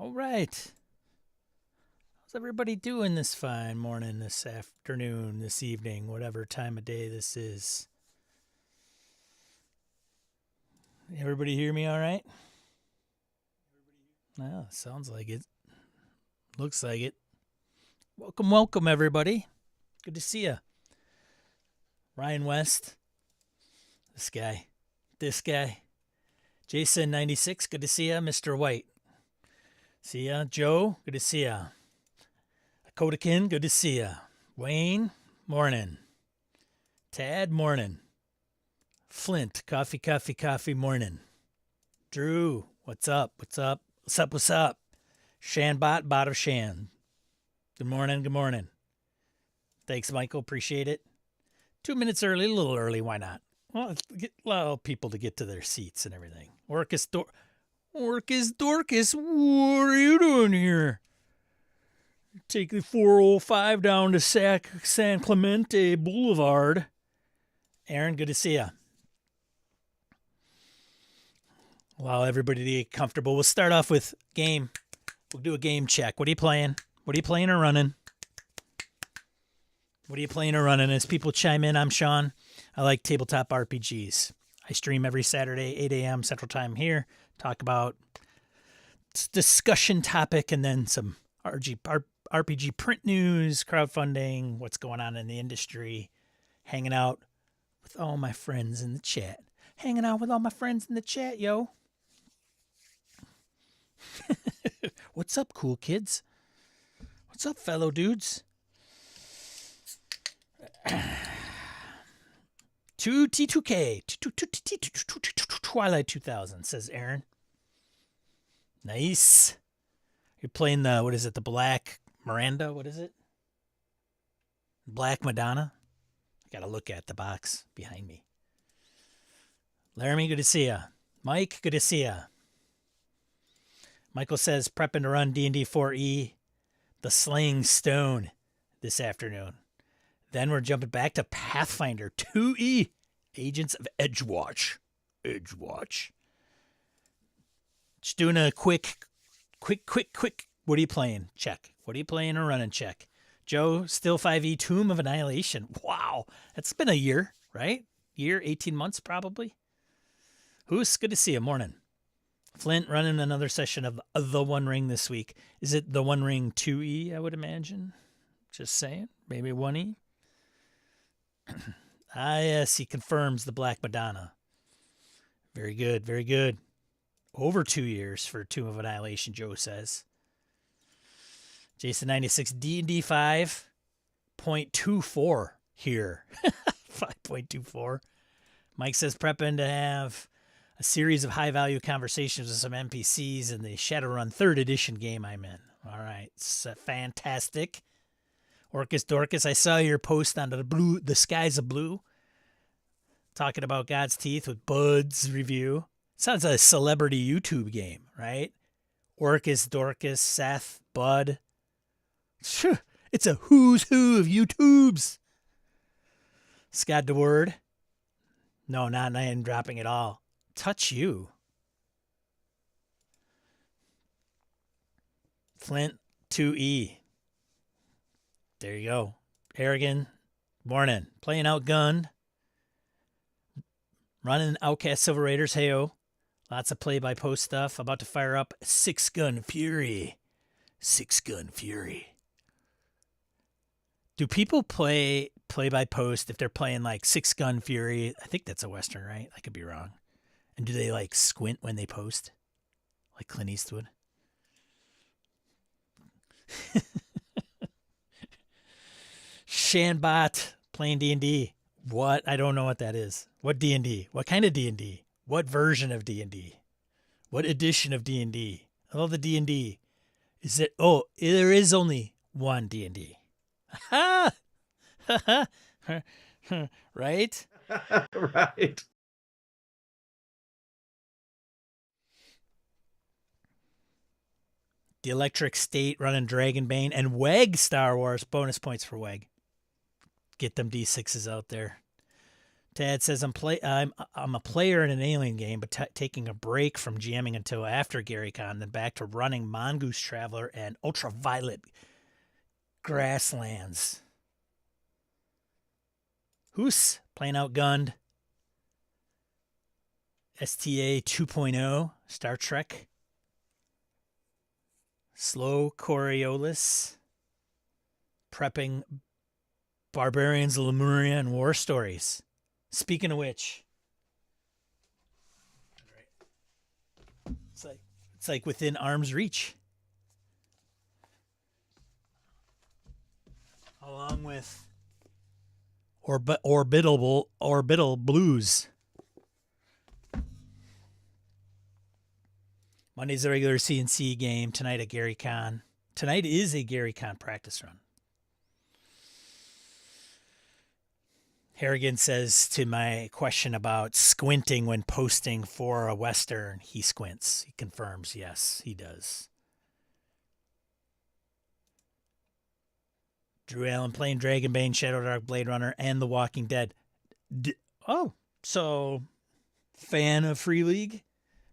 All right. How's everybody doing this fine morning, this afternoon, this evening, whatever time of day this is? Everybody hear me all right? Oh, sounds like it. Looks like it. Welcome, everybody. Good to see you. Ryan West. This guy. Jason 96, good to see you. Mr. White. See ya. Joe, good to see ya. Kodakin, good to see ya. Wayne, morning. Tad, morning. Flint, coffee, morning. Drew, what's up? Shanbot, bot of Shan. Good morning. Thanks, Michael, appreciate it. 2 minutes early, a little early, why not? Well, allow people to get to their seats and everything. Orcus Dorcas, what are you doing here? Take the 405 down to San Clemente Boulevard. Aaron, good to see you. Allow everybody to get comfortable. We'll start off with game. We'll do a game check. What are you playing? What are you playing or running? As people chime in, I'm Sean. I like tabletop RPGs. I stream every Saturday, 8 a.m. Central Time here. Talk about discussion topic and then some RPG print news, crowdfunding, what's going on in the industry. Hanging out with all my friends in the chat. Yo. What's up, cool kids? What's up, fellow dudes? 2T2K, Twilight 2000, says Aaron. Nice. You're playing the Black Miranda? What is it? Black Madonna? I gotta look at the box behind me. Laramie, good to see ya. Mike, good to see ya. Michael says, prepping to run D&D 4E, the Slaying Stone, this afternoon. Then we're jumping back to Pathfinder 2E, Agents of Edgewatch. Just doing a quick. What are you playing? Check. What are you playing or running? Check. Joe, still 5E, Tomb of Annihilation. Wow. That's been a year, right? 18 months probably. Who's good to see you. Morning. Flint running another session of The One Ring this week. Is it The One Ring 2E, I would imagine? Just saying. Maybe 1E. Yes, he confirms the Black Madonna. Very good. Over 2 years for Tomb of Annihilation, Joe says. Jason 96, D&D 5.24 here. 5.24. Mike says prepping to have a series of high-value conversations with some NPCs in the Shadowrun 3rd edition game I'm in. All right, it's fantastic. Orcus Dorcas, I saw your post on the Skies of Blue, talking about God's Teeth with Bud's review. Sounds like a celebrity YouTube game, right? Orcus Dorcas, Seth, Bud. It's a who's who of YouTubes. Scott DeWord. No, not name dropping at all. Touch you. Flint 2E. There you go. Aragon, morning. Playing Outgunned. Running Outcast Silver Raiders, heyo. Lots of play-by-post stuff. About to fire up Six Gun Fury. Do people play play-by-post if they're playing like Six Gun Fury? I think that's a Western, right? I could be wrong. And do they like squint when they post? Like Clint Eastwood? Shanbot playing D&D. What? I don't know what that is. What D&D? What kind of D&D? What version of D&D? What edition of D&D? All the D&D. Is it? Oh, there is only one D&D. Ha! Right? Right. The Electric State running Dragonbane and WEG Star Wars. Bonus points for WEG. Get them D6s out there. Tad says I'm a player in an Alien game, but taking a break from GMing until after GaryCon, then back to running Mongoose Traveler and Ultraviolet Grasslands. Hoos playing outgunned. STA 2.0 Star Trek. Slow Coriolis. Prepping Barbarians, Lemuria, and War Stories. Speaking of which, it's like within arm's reach. Along with Orbital Blues. Monday's the regular CNC game. Tonight at GaryCon. Tonight is a GaryCon practice run. Harrigan says to my question about squinting when posting for a Western, he squints. He confirms, yes, he does. Drew Allen playing Dragonbane, Shadowdark, Blade Runner, and The Walking Dead. So fan of Free League?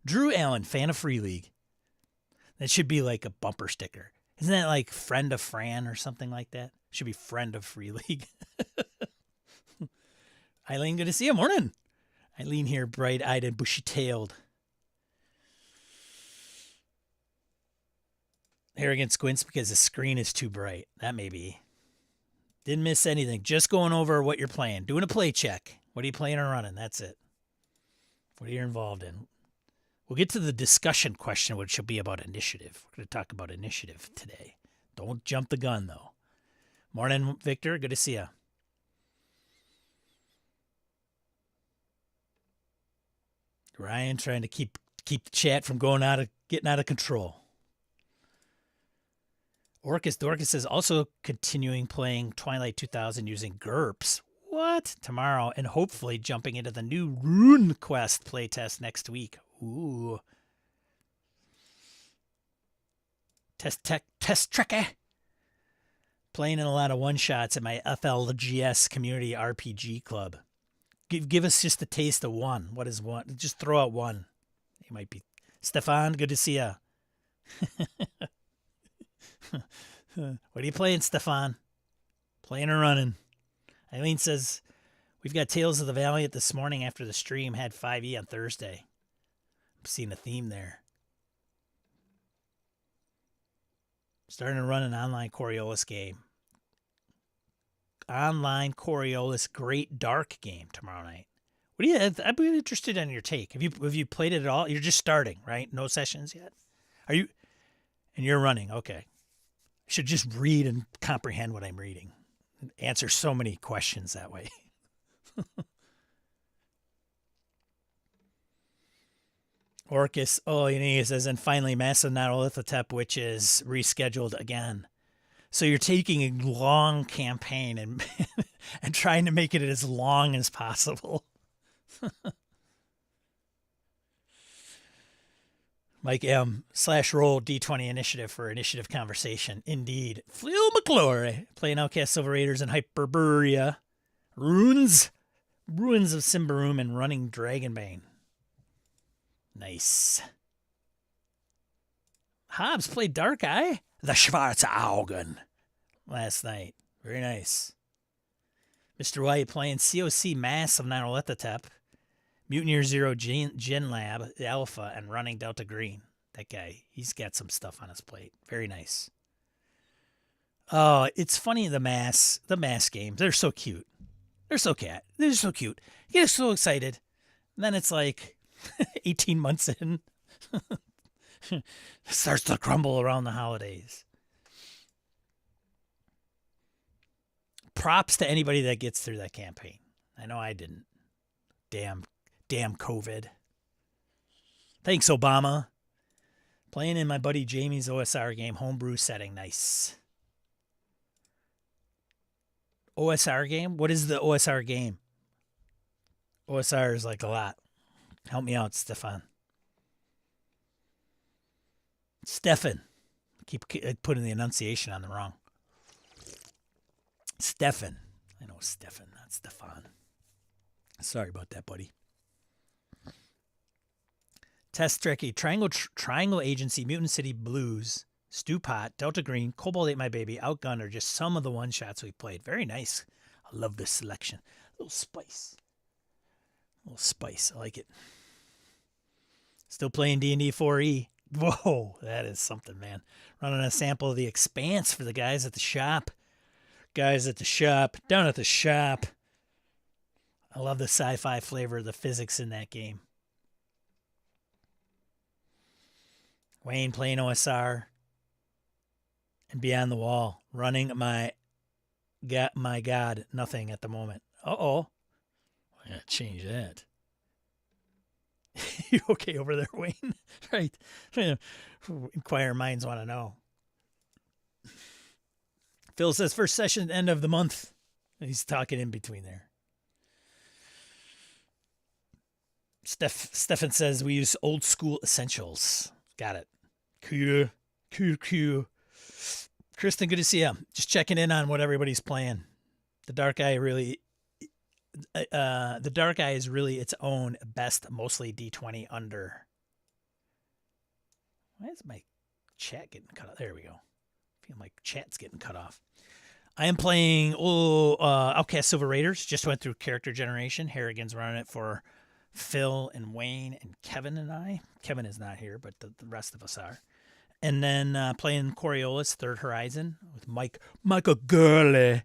Drew Allen, fan of Free League. That should be like a bumper sticker. Isn't that like friend of Fran or something like that? Should be friend of Free League. Eileen, good to see you. Morning. Eileen here, bright-eyed and bushy-tailed. Harrigan squints because the screen is too bright. That may be. Didn't miss anything. Just going over what you're playing. Doing a play check. What are you playing or running? That's it. What are you involved in? We'll get to the discussion question, which will be about initiative. We're going to talk about initiative today. Don't jump the gun, though. Morning, Victor. Good to see you. Ryan trying to keep the chat from getting out of control. Dorcas says also continuing playing Twilight 2000 using GURPS. What? Tomorrow, and hopefully jumping into the new Rune Quest playtest next week. Ooh. Test Trekkie. Playing in a lot of one-shots at my FLGS Community RPG Club. Give us just a taste of one. What is one? Just throw out one. You might be. Stefan, good to see you. What are you playing, Stefan? Playing or running? Eileen says, we've got Tales of the Valiant this morning after the stream. Had 5e on Thursday. I'm seeing a theme there. Starting to run an online Coriolis game. Online Coriolis Great Dark game tomorrow night. What do you? I'd be interested in your take. Have you played it at all? You're just starting, right? No sessions yet. Are you? And you're running. Okay. I should just read and comprehend what I'm reading. Answer so many questions that way. Orcus. Oh, he says, and finally, Massive Nyarlathotep, which is rescheduled again. So you're taking a long campaign and and trying to make it as long as possible. Mike M. /roll D20 initiative for initiative conversation. Indeed. Phil McClory playing Outcast Silver Raiders in Hyperborea. Ruins of Symbaroum and running Dragonbane. Nice. Hobbs played Dark Eye. The Schwarze Augen last night. Very nice. Mr. White playing COC Mass of Nyarlathotep, Mutineer Zero Gen Lab, the Alpha, and running Delta Green. That guy, he's got some stuff on his plate. Very nice. Oh, it's funny, the mass games. They're so cute. They're so cute. You get so excited. And then it's like 18 months in. It starts to crumble around the holidays. Props to anybody that gets through that campaign. I know I didn't. Damn COVID. Thanks, Obama. Playing in my buddy Jamie's OSR game, homebrew setting. Nice. OSR game? What is the OSR game? OSR is like a lot. Help me out, Stefan. Stefan. Keep putting the enunciation on the wrong. Stefan. I know Stefan, not Stefan. Sorry about that, buddy. Test Trekkie, Triangle Agency, Mutant City Blues, Stew Pot, Delta Green, Cobalt Ate My Baby, Outgun are just some of the one-shots we played. Very nice. I love this selection. A little spice. I like it. Still playing D&D 4E. Whoa, that is something, man. Running a sample of The Expanse for the guys at the shop. Down at the shop. I love the sci-fi flavor of the physics in that game. Wayne playing OSR. And Beyond the Wall. Running my God, nothing at the moment. Uh-oh. I gotta change that. You okay over there, Wayne? Right. Inquiring minds want to know. Phil says first session end of the month. He's talking in between there. Stefan says we use old school essentials. Got it. Cool. Kristen, good to see you. Just checking in on what everybody's playing. The Dark Eye is really its own best, mostly D20 under. Why is my chat getting cut off? There we go. I feel like chat's getting cut off. I am playing Outcast Silver Raiders. Just went through character generation. Harrigan's running it for Phil and Wayne and Kevin and I. Kevin is not here, but the rest of us are. And then playing Coriolis Third Horizon with Michael Gurley,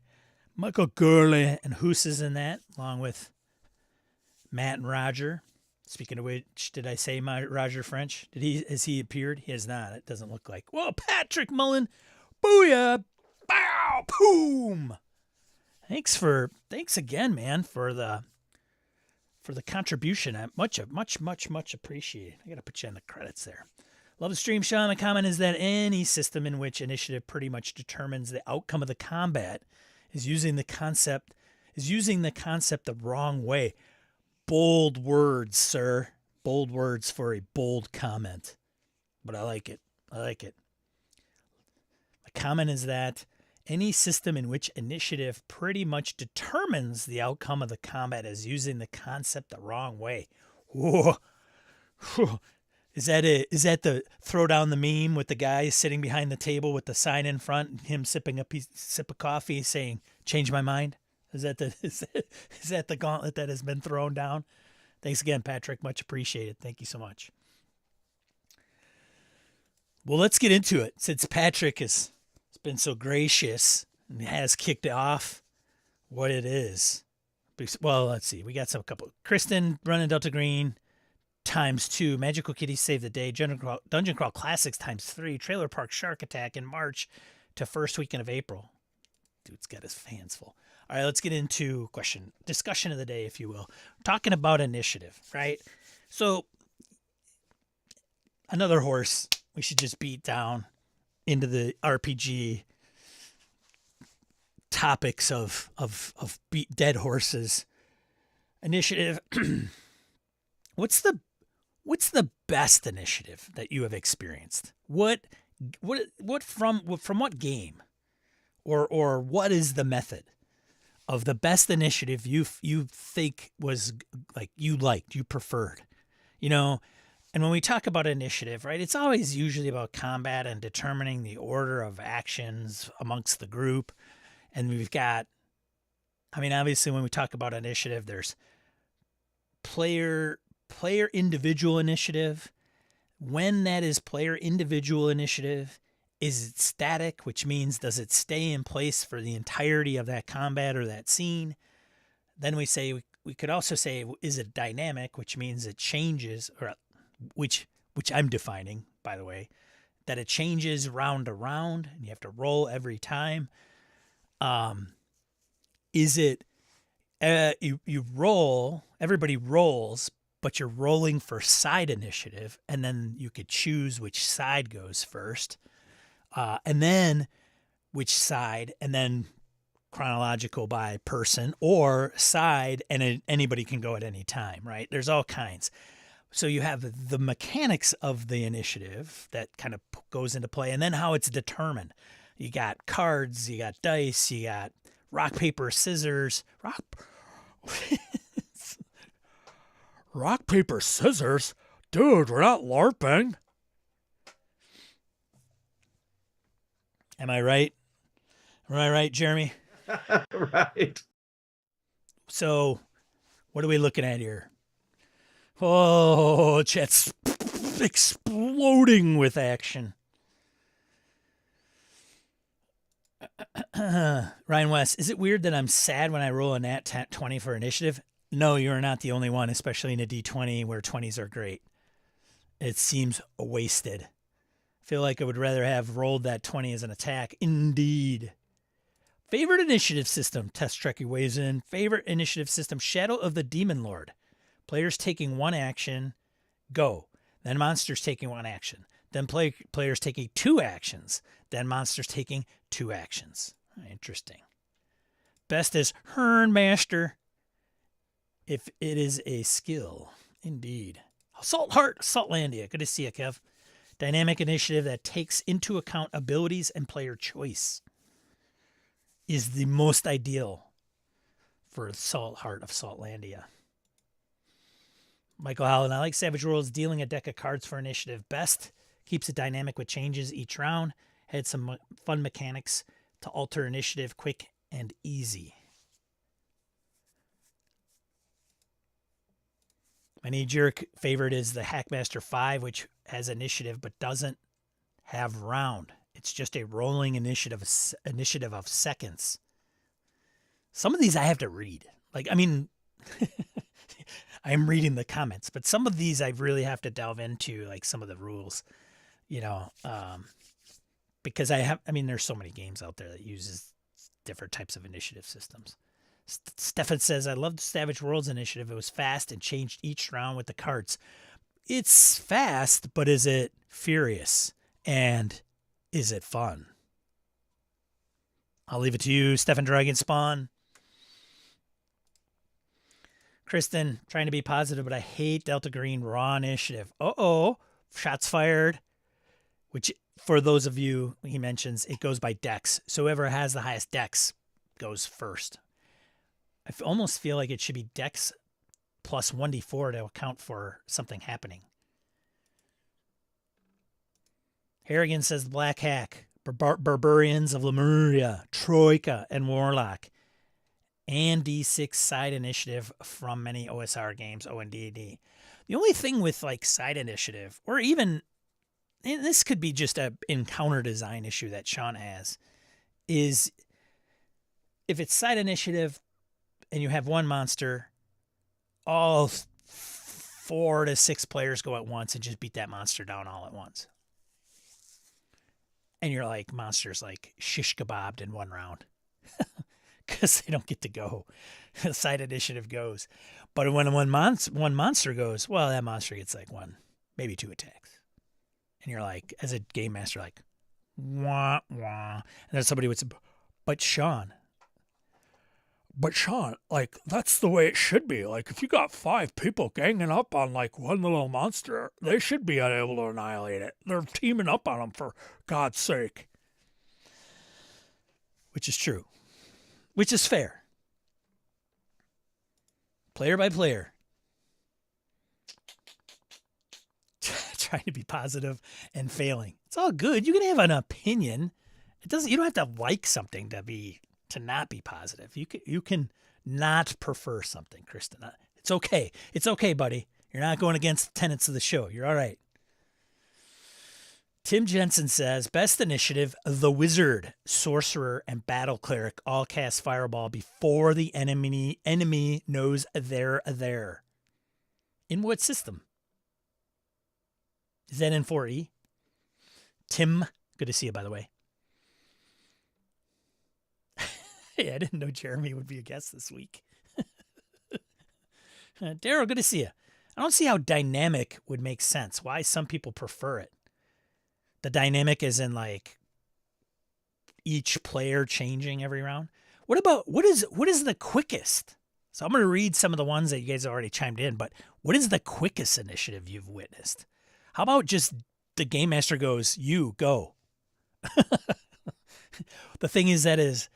and Hoos is in that, along with Matt and Roger. Speaking of which, did I say Roger French? Has he appeared? He has not. It doesn't look like. Whoa, Patrick Mullen, booyah, bow, boom. Thanks again, man, for the contribution. Much appreciated. I got to put you on the credits there. Love the stream, Sean. The comment is that any system in which initiative pretty much determines the outcome of the combat is using the concept the wrong way. Bold words, sir. Bold words for a bold comment. But I like it. The comment is that any system in which initiative pretty much determines the outcome of the combat is using the concept the wrong way. Whoa. Is that the throw down the meme with the guy sitting behind the table with the sign in front and him sipping a sip of coffee saying, change my mind? Is that the gauntlet that has been thrown down? Thanks again, Patrick. Much appreciated. Thank you so much. Well, let's get into it. Since Patrick has been so gracious and has kicked it what it is. Well, let's see. We got couple. Kristen running Delta Green ×2. Magical Kitty Save the Day. Dungeon Crawl Classics ×3. Trailer Park Shark Attack in March to first weekend of April. Dude's got his fans full. All right, let's get into discussion of the day, if you will. We're talking about initiative, right? So, another horse we should just beat down into the RPG topics of beat dead horses. Initiative. What's the best initiative that you have experienced? What from what game? Or what is the method of the best initiative you think was you preferred? And when we talk about initiative, right, it's always usually about combat and determining the order of actions amongst the group. And we've got, obviously when we talk about initiative, there's player individual initiative. When that is player individual initiative, is it static, which means does it stay in place for the entirety of that combat or that scene? Then we could also say, is it dynamic, which means it changes, or which I'm defining, by the way, that it changes round to round and you have to roll every time. Is it you roll, everybody rolls, but you're rolling for side initiative, and then you could choose which side goes first, and then which side, and then chronological by person or side, and anybody can go at any time, right? There's all kinds. So you have the mechanics of the initiative that kind of goes into play, and then how it's determined. You got cards, you got dice, you got rock, paper, scissors. Rock, paper, scissors? Dude, we're not LARPing. Am I right? Am I right, Jeremy? Right. So, what are we looking at here? Oh, chat's exploding with action. Ryan West, is it weird that I'm sad when I roll a nat 20 for initiative? No, you're not the only one, especially in a D20 where 20s are great. It seems wasted. I feel like I would rather have rolled that 20 as an attack. Indeed. Favorite initiative system, Test Trekkie weighs in. Favorite initiative system, Shadow of the Demon Lord. Players taking one action, go. Then monsters taking one action. Then players taking two actions. Then monsters taking two actions. Interesting. Best is Hernmaster, if it is a skill. Indeed. Assault Heart, Saltlandia. Good to see you, Kev. Dynamic initiative that takes into account abilities and player choice is the most ideal for Salt Heart of Saltlandia. Michael Holland, I like Savage Worlds dealing a deck of cards for initiative best. Keeps it dynamic with changes each round. Had some fun mechanics to alter initiative quick and easy. My knee-jerk favorite is the Hackmaster 5, which has initiative but doesn't have round. It's just a rolling initiative of seconds. Some of these I have to read. I'm reading the comments, but some of these I really have to delve into, like some of the rules, because there's so many games out there that uses different types of initiative systems. Stefan says, I loved Savage Worlds initiative. It was fast and changed each round with the cards. It's fast, but is it furious? And is it fun? I'll leave it to you, Stefan Dragonspawn. Kristen, trying to be positive, but I hate Delta Green Raw Initiative. Uh-oh, shots fired. Which, for those of you, he mentions, it goes by dex. So whoever has the highest dex goes first. I almost feel like it should be dex plus 1d4 to account for something happening. Harrigan says the Black Hack, Barbarians of Lemuria, Troika, and Warlock, and D6 side initiative from many OSR games, O and D&D. The only thing with like side initiative, or even, and this could be just a encounter design issue that Sean has, is if it's side initiative and you have one monster, all 4 to 6 players go at once and just beat that monster down all at once. And you're like, monster's like shish kebabbed in one round. Because they don't get to go. The side initiative goes. But when one monster goes, well, that monster gets like 1, maybe 2 attacks. And you're like, as a game master, like, wah, wah. And then somebody would say, but Sean, like, that's the way it should be. Like, if you got 5 people ganging up on, like, one little monster, they should be able to annihilate it. They're teaming up on them, for God's sake. Which is true. Which is fair. Player by player. Trying to be positive and failing. It's all good. You can have an opinion. You don't have to like something to not be positive. You can not prefer something, Kristen. It's okay. It's okay, buddy. You're not going against the tenets of the show. You're all right. Tim Jensen says, best initiative, the Wizard, Sorcerer, and Battle Cleric all cast Fireball before the enemy knows they're there. In what system? Is that in 4E? Tim, good to see you, by the way. Hey, I didn't know Jeremy would be a guest this week. Daryl, good to see you. I don't see how dynamic would make sense. Why some people prefer it. The dynamic is in like each player changing every round. What is the quickest? So I'm going to read some of the ones that you guys already chimed in, but what is the quickest initiative you've witnessed? How about just the game master goes, you go. The thing is that is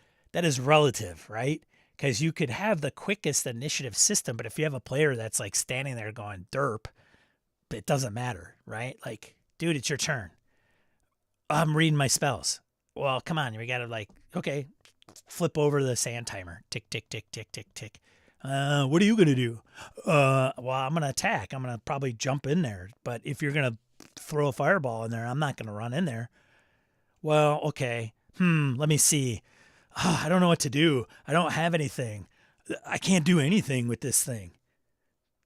relative, right? because you could have the quickest initiative system, but if you have a player that's like standing there going derp, it doesn't matter, right? Like, dude, it's your turn. I'm reading my spells. Well, come on, we gotta like, okay, flip over the sand timer. Tick, tick, tick, tick, tick, tick. What are you gonna do? Well, I'm gonna attack. I'm gonna probably jump in there. But if you're gonna throw a fireball in there, I'm not gonna run in there. Well, okay. Let me see. I don't know what to do. I don't have anything. I can't do anything with this thing.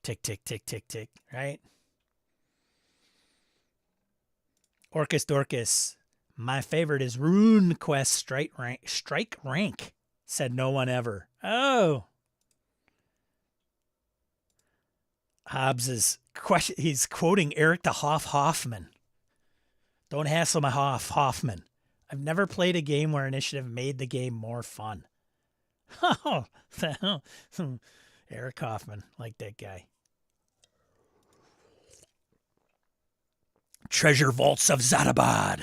Tick, tick, tick, tick, tick, right? Orcus Dorcas. My favorite is Rune Quest Strike Rank. Said no one ever. Oh. Hobbs is he's quoting Eric the Hoffman. Don't hassle my Hoffman. I've never played a game where initiative made the game more fun. Oh, Eric Hoffman, like that guy. Treasure Vaults of Zadabad.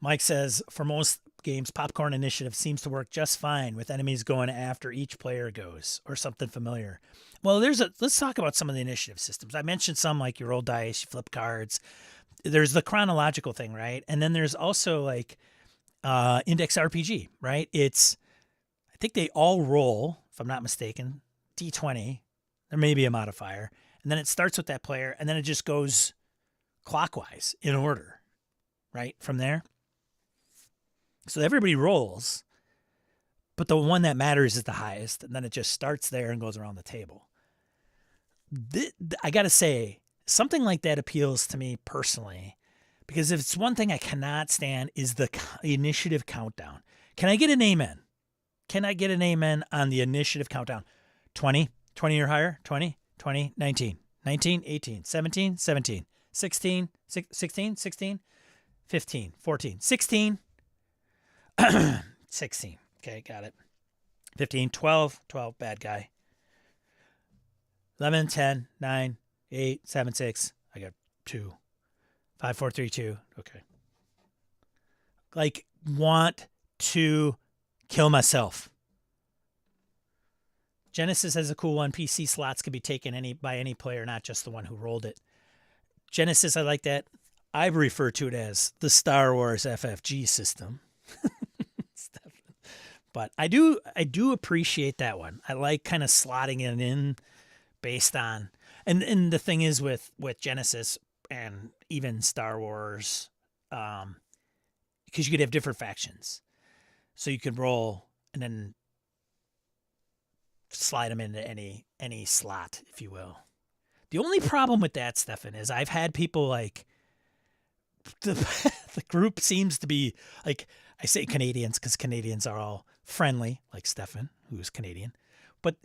Mike says, for most games, popcorn initiative seems to work just fine with enemies going after each player goes or something familiar. Well, let's talk about some of the initiative systems. I mentioned some like you roll dice, you flip cards. There's the chronological thing, right? And then there's also like index RPG, right? I think they all roll, if I'm not mistaken, D20. There may be a modifier. And then it starts with that player, and then it just goes clockwise in order, right? From there. So everybody rolls, but the one that matters is the highest, and then it just starts there and goes around the table. I got to say, something like that appeals to me personally, because if it's one thing I cannot stand is the initiative countdown. Can I get an amen? Can I get an amen on the initiative countdown? 20 or higher, 20, 19, 18, 17, 16, 15, 14, 16, 16. Okay, got it. 15, 12, bad guy. 11, 10, 9, 8, 7, 6. I got 2. 5, 4, 3, 2. Okay. Like, want to kill myself. Genesis has a cool one. PC slots can be taken by any player, not just the one who rolled it. Genesis, I like that. I refer to it as the Star Wars FFG system. But I do appreciate that one. I like kind of slotting it in based on, and the thing is with Genesis and even Star Wars, because you could have different factions, so you could roll and then slide them into any slot, if you will. The only problem with that, Stefan, is I've had people like the group seems to be like, I say Canadians because Canadians are all friendly, like Stefan, who's Canadian. But,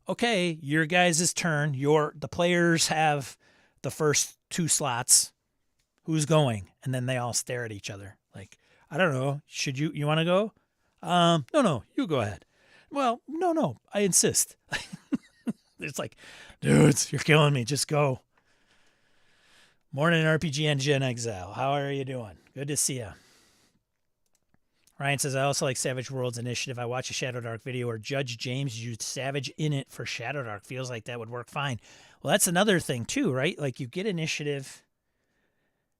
okay, your guys' turn. The players have the first 2 slots. Who's going? And then they all stare at each other. Like, I don't know. Should you want to go? No, you go ahead. Well, no, I insist. It's like, dudes, you're killing me. Just go. Morning, RPG Engine Exile. How are you doing? Good to see you. Ryan says, I also like Savage Worlds Initiative. I watched a Shadowdark video where Judge James used Savage in it for Shadowdark. Feels like that would work fine. Well, that's another thing too, right? Like you get initiative,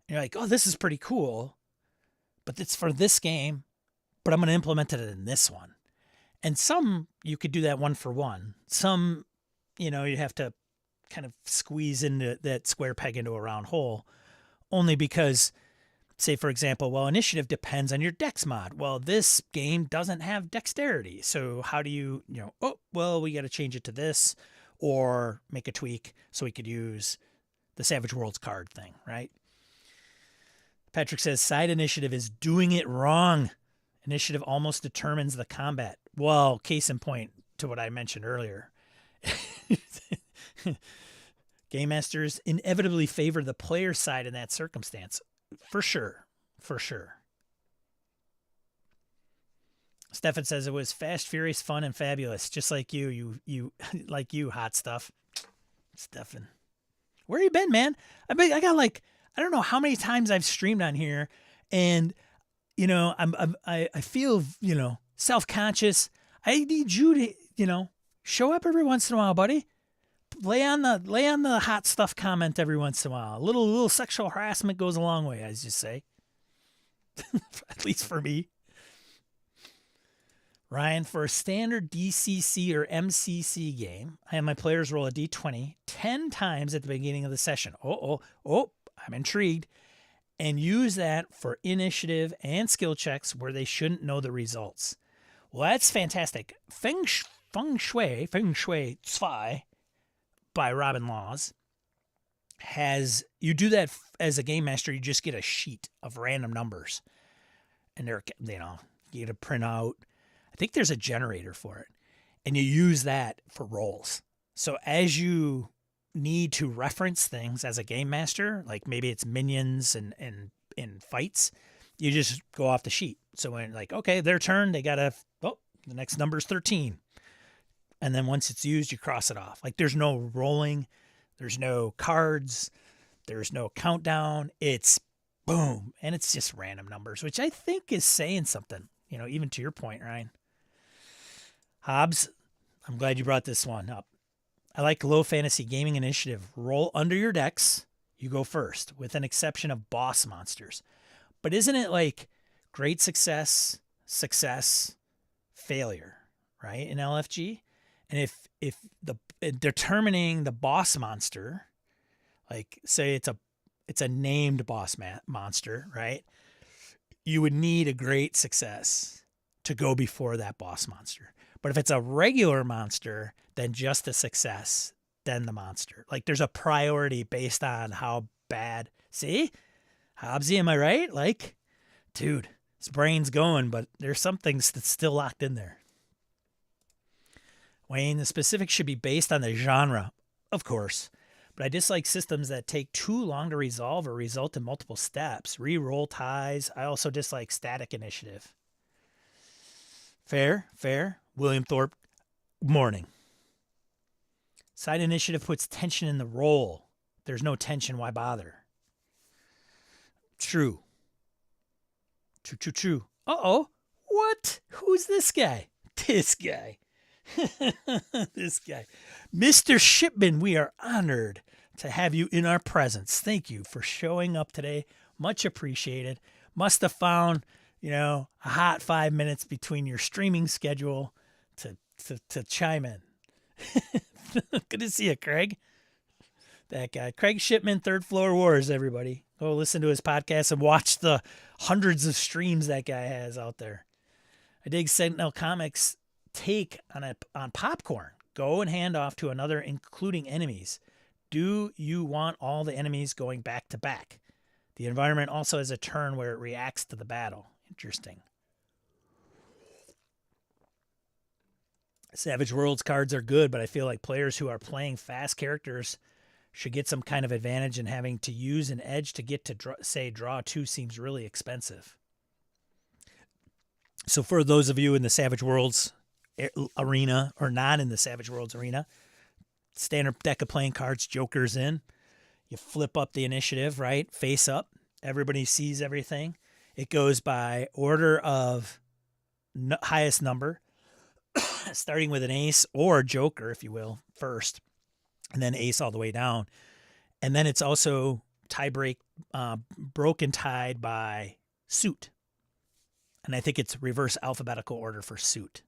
and you're like, oh, this is pretty cool, but it's for this game, but I'm going to implement it in this one. And some, you could do that one for one. Some, you have to kind of squeeze into that square peg into a round hole, only because, say, for example, well, initiative depends on your dex mod. Well, this game doesn't have dexterity. So how do you, we got to change it to this or make a tweak so we could use the Savage Worlds card thing, right? Patrick says, side initiative is doing it wrong. Initiative almost determines the combat. Well, case in point to what I mentioned earlier. Game masters inevitably favor the player side in that circumstance. For sure. Stefan says it was fast, furious, fun, and fabulous. Just like you like you, hot stuff. Stefan, where you been, man? I got like, I don't know how many times I've streamed on here, and I feel self-conscious. I need you to, show up every once in a while, buddy. Lay on the hot stuff comment every once in a while. A little sexual harassment goes a long way, as you say. At least for me. Ryan, for a standard DCC or MCC game, I have my players roll a D20 10 times at the beginning of the session. Oh, I'm intrigued. And use that for initiative and skill checks where they shouldn't know the results. Well, that's fantastic. Feng Shui 2 by Robin Laws has, you do that as a game master, you just get a sheet of random numbers. And they're, you get a printout. I think there's a generator for it. And you use that for rolls. So as you need to reference things as a game master, like maybe it's minions and in fights, you just go off the sheet. So when okay, their turn, they got the next number is 13. And then once it's used, you cross it off. Like there's no rolling, there's no cards, there's no countdown. It's boom. And it's just random numbers, which I think is saying something, even to your point, Ryan. Hobbs, I'm glad you brought this one up. I like low fantasy gaming initiative. Roll under your decks. You go first, with an exception of boss monsters. But isn't it like great success, failure, right? In LFG? And if determining the boss monster, like say it's a named boss monster, right? You would need a great success to go before that boss monster. But if it's a regular monster, then just a success, then the monster. Like there's a priority based on how bad. See? Hobbsy, am I right? Like, dude, his brain's going, but there's some things that's still locked in there. Wayne, the specifics should be based on the genre, of course. But I dislike systems that take too long to resolve or result in multiple steps. Re-roll ties. I also dislike static initiative. Fair. William Thorpe, morning. Side initiative puts tension in the roll. There's no tension, why bother? True. Uh-oh. What? Who's this guy? This guy. This guy. Mr. Shipman, we are honored to have you in our presence. Thank you for showing up today. Much appreciated. Must have found, a hot 5 minutes between your streaming schedule to chime in. Good to see you, Craig. That guy. Craig Shipman, Third Floor Wars, everybody. Go listen to his podcast and watch the hundreds of streams that guy has out there. I dig Sentinel Comics' take on popcorn. Go and hand off to another, including enemies. Do you want all the enemies going back to back? The environment also has a turn where it reacts to the battle. Interesting. Savage Worlds cards are good, but I feel like players who are playing fast characters should get some kind of advantage, in having to use an edge to get to draw 2 seems really expensive. So for those of you in the Savage Worlds arena, or not in the Savage Worlds arena, standard deck of playing cards, Joker's in. You flip up the initiative, right? Face up. Everybody sees everything. It goes by order of highest number, starting with an ace or Joker, if you will, first, and then ace all the way down. And then it's also broken tied by suit. And I think it's reverse alphabetical order for suit,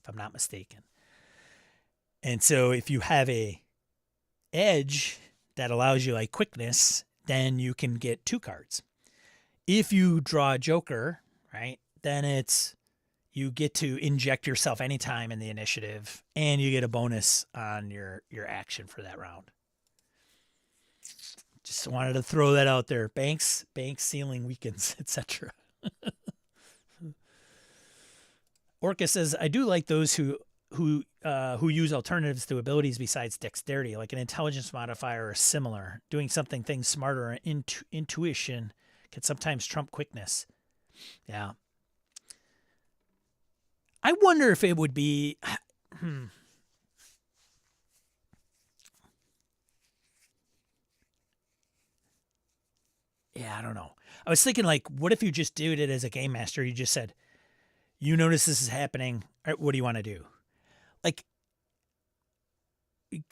if I'm not mistaken. And so if you have a edge that allows you like quickness, then you can get 2 cards. If you draw a Joker, right, then it's you get to inject yourself anytime in the initiative, and you get a bonus on your action for that round. Just wanted to throw that out there. Banks, ceiling weakens, etc. Orca says, I do like those who use alternatives to abilities besides dexterity, like an intelligence modifier or similar. Doing things smarter or intuition can sometimes trump quickness. Yeah. I wonder if it would be... Yeah, I don't know. I was thinking, like, what if you just did it as a game master? You just said, You notice this is happening. All right, what do you want to do? Like,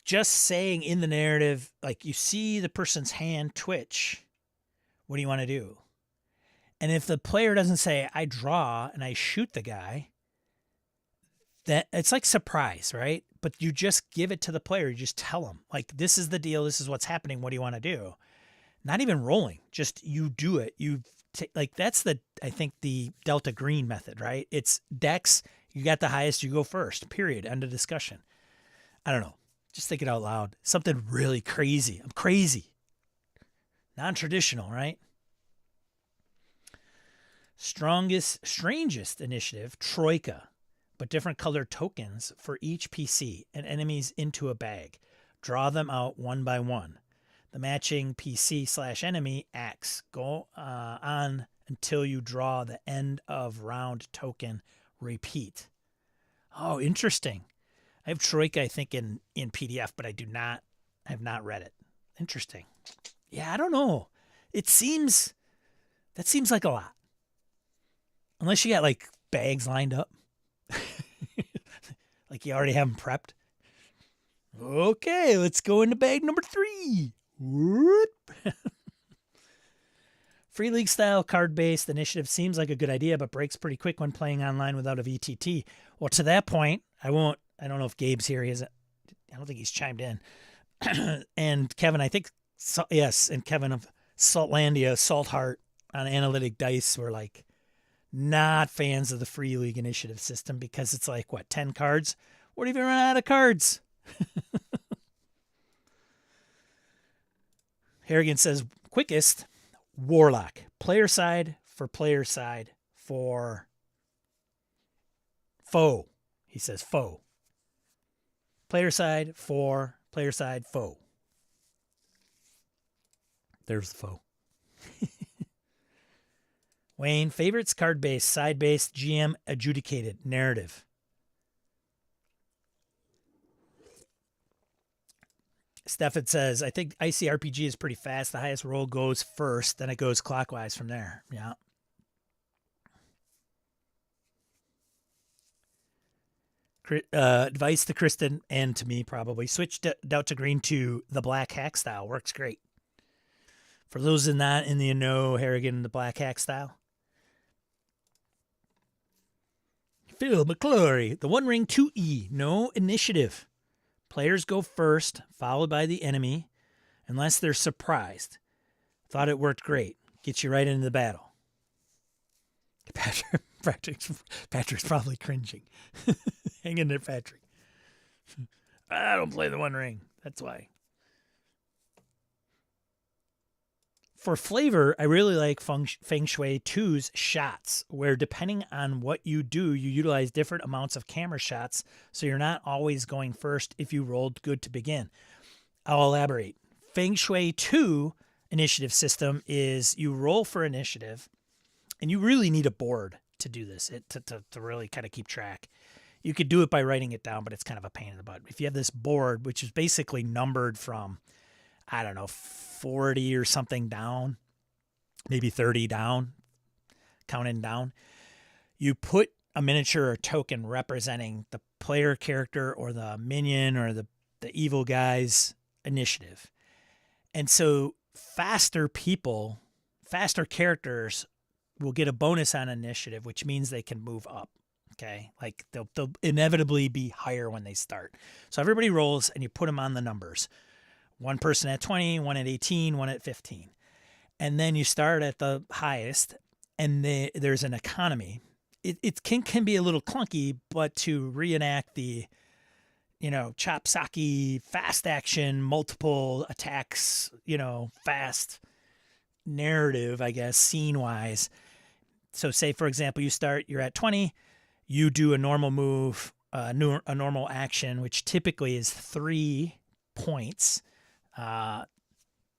just saying in the narrative, like you see the person's hand twitch. What do you want to do? And if the player doesn't say, I draw and I shoot the guy, that it's like surprise, right? But you just give it to the player. You just tell them, like, this is the deal. This is what's happening. What do you want to do? Not even rolling. Just you do it. Like, that's I think the Delta Green method, right? It's Dex. You got the highest, you go first, period. End of discussion. I don't know. Just think it out loud. Something really crazy. I'm crazy. Non-traditional, right? Strangest initiative, Troika, but different colored tokens for each PC and enemies into a bag. Draw them out one by one. The matching PC/enemy acts. Go on until you draw the end of round token. Repeat. Oh, interesting. I have Troika, I think, in PDF, but I have not read it. Interesting. Yeah, I don't know. That seems like a lot. Unless you got like bags lined up. Like you already have them prepped. Okay, let's go into bag number 3. Whoop. Free League style card-based initiative seems like a good idea, but breaks pretty quick when playing online without a VTT. Well, to that point, I don't know if Gabe's here. I don't think he's chimed in. And Kevin, I think, yes, and Kevin of Saltlandia, Salt Heart on Analytic Dice were like not fans of the Free League initiative system because it's like, 10 cards? What if you run out of cards? Harrigan says, quickest, Warlock. Player side for foe. He says foe. Player side for player side foe. There's the foe. Wayne, favorites, card-based, side-based, GM adjudicated, narrative. Stefan says, I think ICRPG is pretty fast. The highest roll goes first, then it goes clockwise from there. Yeah. Advice to Kristen and to me probably. Switch Delta Green to the black hack style. Works great. For those not in the know, Harrigan, the black hack style. Phil McClory, the One Ring 2E, no initiative. Players go first, followed by the enemy, unless they're surprised. Thought it worked great. Gets you right into the battle. Patrick's probably cringing. Hang in there, Patrick. I don't play the One Ring. That's why. For flavor, I really like Feng Shui 2's shots, where depending on what you do, you utilize different amounts of camera shots, so you're not always going first if you rolled good to begin. I'll elaborate. Feng Shui 2 initiative system is you roll for initiative, and you really need a board to do this, to really kind of keep track. You could do it by writing it down, but it's kind of a pain in the butt. If you have this board, which is basically numbered from, 40 or something down, maybe 30 down, counting down, you put a miniature or token representing the player character or the minion or the evil guy's initiative. And so faster characters will get a bonus on initiative, which means they can move up. Okay. Like they'll inevitably be higher when they start. So everybody rolls and you put them on the numbers. One person at 20, one at 18, one at 15. And then you start at the highest and there's an economy. It can be a little clunky, but to reenact the, chop sake, fast action, multiple attacks, fast narrative, I guess, scene wise. So say, for example, you're at 20, you do a normal move, a normal action, which typically is 3 points.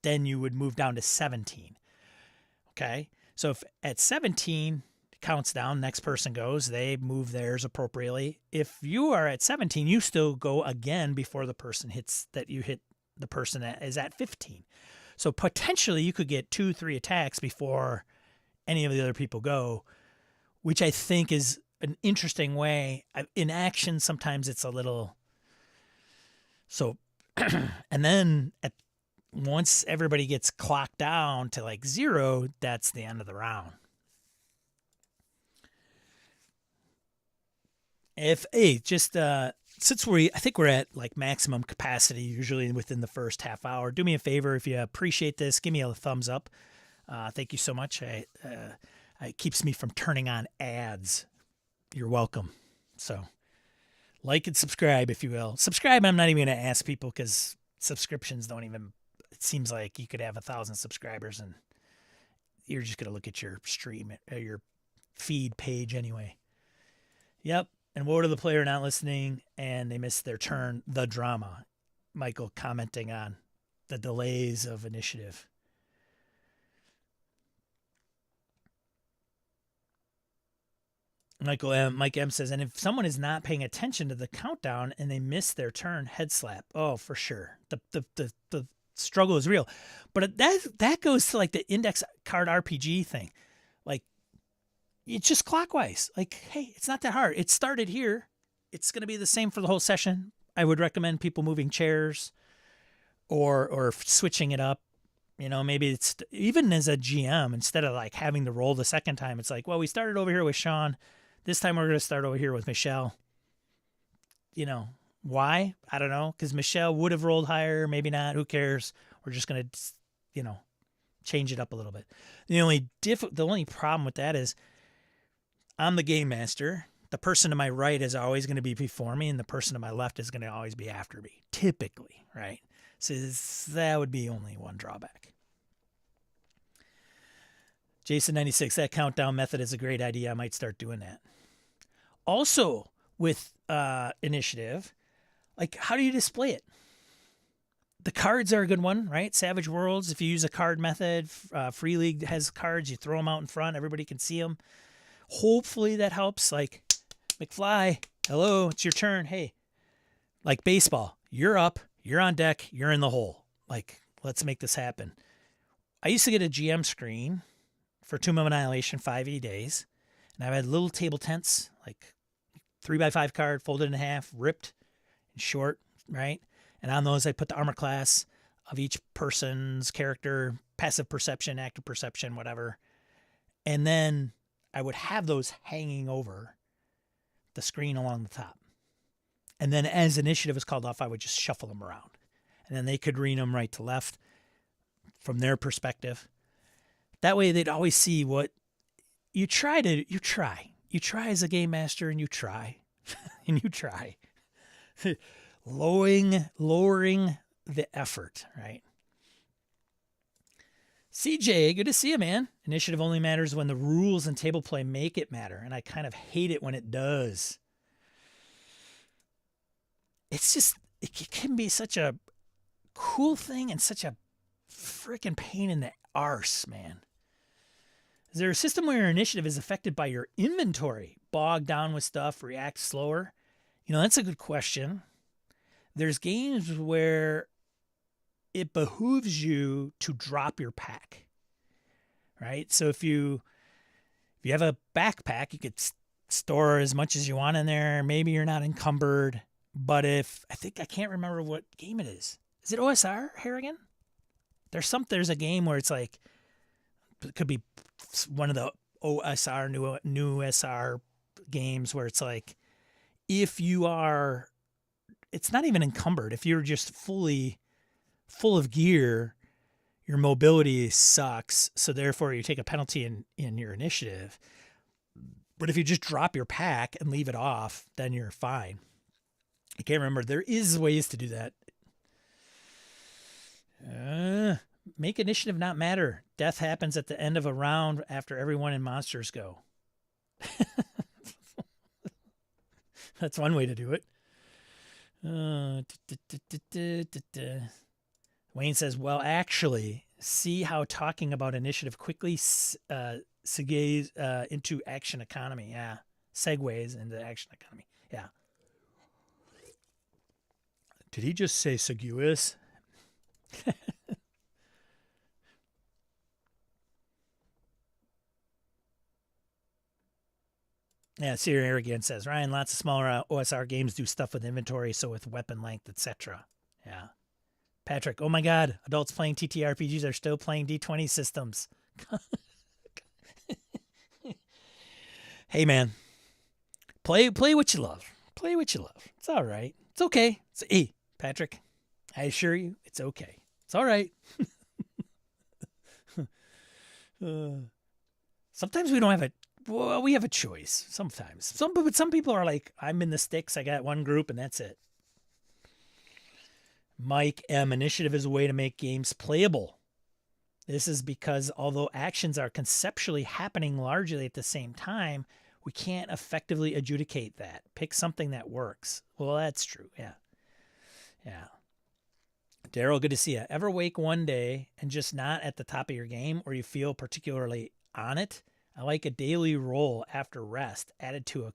Then you would move down to 17. Okay. So if at 17 counts down, next person goes, they move theirs appropriately. If you are at 17, you still go again before the person hits the person that is at 15. So potentially you could get 2-3 attacks before any of the other people go, which I think is an interesting way. In action, sometimes it's a little so, and then once everybody gets clocked down to like 0, that's the end of the round. Since I think we're at like maximum capacity usually within the first half hour, do me a favor, if you appreciate this, give me a thumbs up. Thank you so much. It keeps me from turning on ads. You're welcome. So like and subscribe, if you will. Subscribe, I'm not even going to ask people because subscriptions don't even, it seems like you could have 1,000 subscribers and you're just going to look at your stream, your feed page anyway. Yep. And woe to the player not listening and they missed their turn. The drama. Michael commenting on the delays of initiative. Mike M says, and if someone is not paying attention to the countdown and they miss their turn, head slap. Oh, for sure. The struggle is real. But that goes to like the index card RPG thing. Like, it's just clockwise. Like, hey, it's not that hard. It started here. It's going to be the same for the whole session. I would recommend people moving chairs or switching it up. You know, maybe it's even as a GM, instead of like having to roll the second time, it's like, well, we started over here with Sean. This time we're going to start over here with Michelle. You know, why? I don't know. Because Michelle would have rolled higher. Maybe not. Who cares? We're just going to, you know, change it up a little bit. The only problem with that is I'm the game master. The person to my right is always going to be before me, and the person to my left is going to always be after me, typically, right? So that would be only one drawback. Jason96, that countdown method is a great idea. I might start doing that. Also, with initiative, like, how do you display it? The cards are a good one, right? Savage Worlds, if you use a card method, Free League has cards, you throw them out in front, everybody can see them. Hopefully that helps. Like, McFly, hello, it's your turn. Hey, like baseball, you're up, you're on deck, you're in the hole. Like, let's make this happen. I used to get a GM screen for Tomb of Annihilation 5e days, and I had little table tents, like 3x5 card, folded in half, ripped and short, right? And on those, I put the armor class of each person's character, passive perception, active perception, whatever. And then I would have those hanging over the screen along the top. And then as initiative was called off, I would just shuffle them around. And then they could read them right to left from their perspective. That way they'd always see what you try. You try as a game master, and you try. And you try. Lowering the effort, right? CJ, good to see you, man. Initiative only matters when the rules and table play make it matter, and I kind of hate it when it does. It's just, it can be such a cool thing and such a freaking pain in the arse, man. Is there a system where your initiative is affected by your inventory? Bogged down with stuff, react slower? You know, that's a good question. There's games where it behooves you to drop your pack, right? So if you have a backpack, you could store as much as you want in there. Maybe you're not encumbered. But I can't remember what game it is. Is it OSR, Harrigan? There's a game where it's like, it could be one of the OSR, new SR games where it's like, if you are, it's not even encumbered. If you're just full of gear, your mobility sucks. So therefore you take a penalty in your initiative. But if you just drop your pack and leave it off, then you're fine. I can't remember. There is ways to do that. Make initiative not matter. Death happens at the end of a round after everyone in monsters go. That's one way to do it. Wayne says, well, actually, see how talking about initiative quickly segues into action economy. Yeah. Segues into action economy. Yeah. Did he just say segues? Yeah, Sierra again says, Ryan, lots of smaller OSR games do stuff with inventory, so with weapon length, etc. Yeah. Patrick, oh my God, adults playing TTRPGs are still playing D20 systems. Hey, man, play what you love. Play what you love. It's all right. It's okay. Hey, Patrick, I assure you, it's okay. It's all right. Sometimes we don't have we have a choice. Sometimes. But some people are like, I'm in the sticks. I got one group and that's it. Mike M. Initiative is a way to make games playable. This is because although actions are conceptually happening largely at the same time, we can't effectively adjudicate that. Pick something that works. Well, that's true. Yeah. Yeah. Daryl, good to see you. Ever wake one day and just not at the top of your game or you feel particularly on it? I like a daily roll after rest added to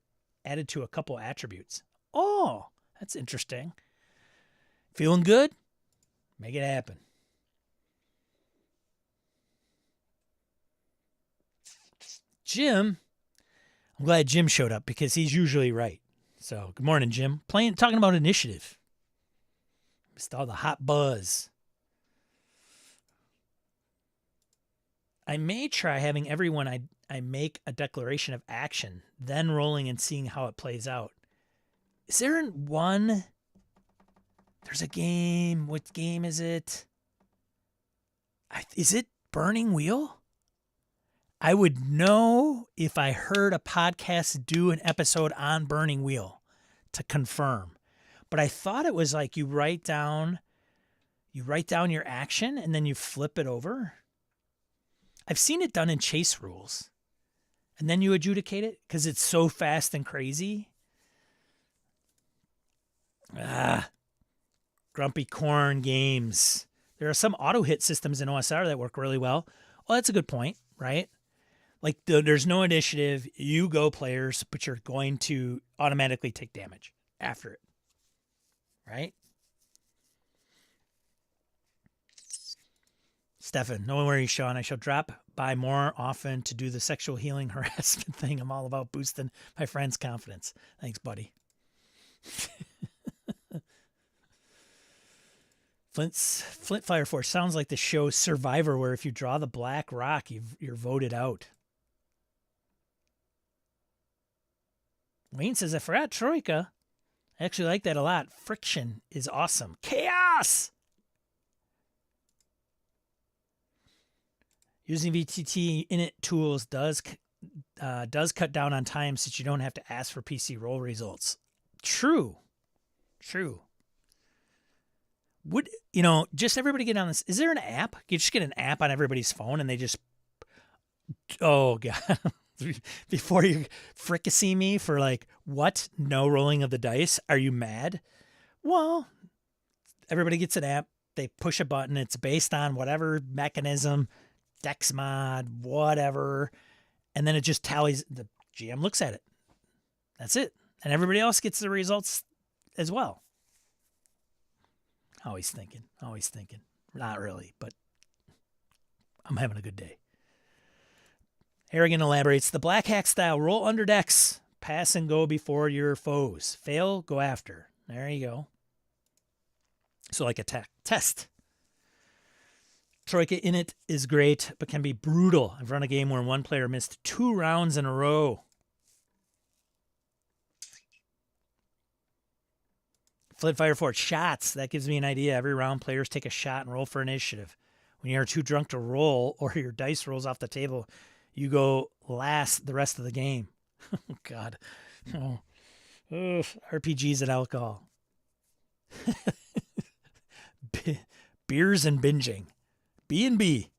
a couple attributes. Oh, that's interesting. Feeling good? Make it happen. Jim, I'm glad Jim showed up because he's usually right. So, good morning, Jim. Talking about initiative. Missed all the hot buzz. I may try having everyone I make a declaration of action, then rolling and seeing how it plays out. Is there one? There's a game. What game is it? Is it Burning Wheel? I would know if I heard a podcast do an episode on Burning Wheel to confirm. But I thought it was like you write down your action and then you flip it over. I've seen it done in chase rules. And then you adjudicate it because it's so fast and crazy. Grumpy Corn Games. There are some auto hit systems in OSR that work really well. Well, that's a good point, right? Like there's no initiative. You go players, but you're going to automatically take damage after it, right? Stefan, no worries, Sean. I shall drop by more often to do the sexual healing harassment thing. I'm all about boosting my friend's confidence. Thanks, buddy. Flint Fire Force sounds like the show Survivor, where if you draw the black rock, you're voted out. Wayne says, I forgot Troika. I actually like that a lot. Friction is awesome. Chaos! Using VTT init tools does cut down on time since you don't have to ask for PC roll results. True. Would, just everybody get on this. Is there an app? You just get an app on everybody's phone and they just, oh God. Before you fricassee me for like, what? No rolling of the dice? Are you mad? Well, everybody gets an app. They push a button. It's based on whatever mechanism, Dex mod, whatever. And then it just tallies. The GM looks at it. That's it. And everybody else gets the results as well. Always thinking. Not really, but I'm having a good day. Harrigan elaborates, the Black Hack style, roll under decks, pass and go before your foes. Fail, go after. There you go. So like a test. Troika Init is great, but can be brutal. I've run a game where one player missed 2 rounds in a row. Flint Fire Fort shots. That gives me an idea. Every round, players take a shot and roll for initiative. When you're too drunk to roll or your dice rolls off the table, you go last the rest of the game. Oh, God. Oh. Ugh. RPGs and alcohol. Beers and binging. B&B.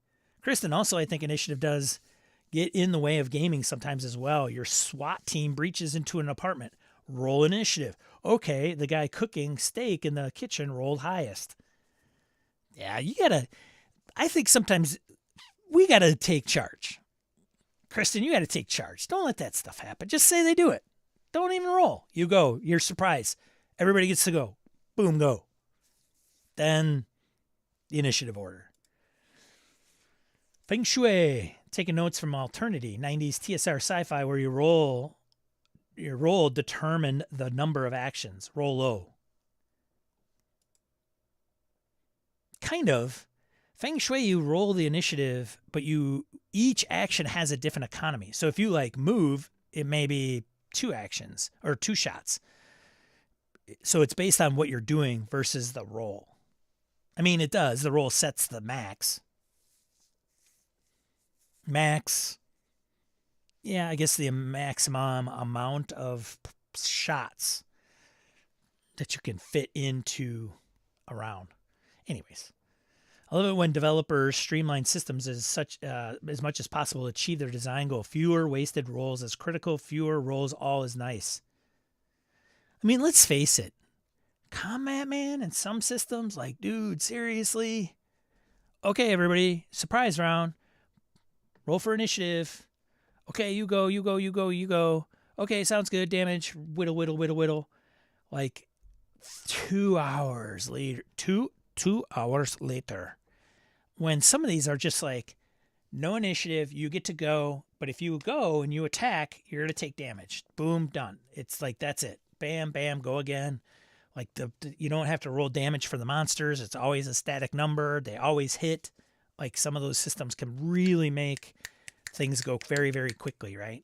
Kristen, also, I think initiative does get in the way of gaming sometimes as well. Your SWAT team breaches into an apartment. Roll initiative. Okay, the guy cooking steak in the kitchen rolled highest. Yeah, I think sometimes we got to take charge. Kristen, you got to take charge. Don't let that stuff happen. Just say they do it. Don't even roll. You go. You're surprised. Everybody gets to go. Boom, go. Then the initiative order. Feng Shui. Taking notes from Alternity, 90s TSR sci-fi where you roll your roll determine the number of actions. Roll low. Kind of. Feng Shui, you roll the initiative, but each action has a different economy. So if you like move, it may be 2 actions or 2 shots. So it's based on what you're doing versus the roll. I mean, it does. The roll sets the max. Yeah, I guess the maximum amount of shots that you can fit into a round. Anyways, I love it when developers streamline systems as much as possible to achieve their design goal. Fewer wasted rolls is critical. Fewer rolls all is nice. I mean, let's face it. Combat, man, in some systems, like, dude, seriously? Okay, everybody, surprise round. Roll for initiative. Okay, you go. Okay, sounds good. Damage. Whittle. Like 2 hours later. 2 hours later. When some of these are just like, no initiative, you get to go. But if you go and you attack, you're going to take damage. Boom, done. It's like, that's it. Bam, bam, go again. Like you don't have to roll damage for the monsters. It's always a static number. They always hit. Like some of those systems can really make things go very, very quickly, right?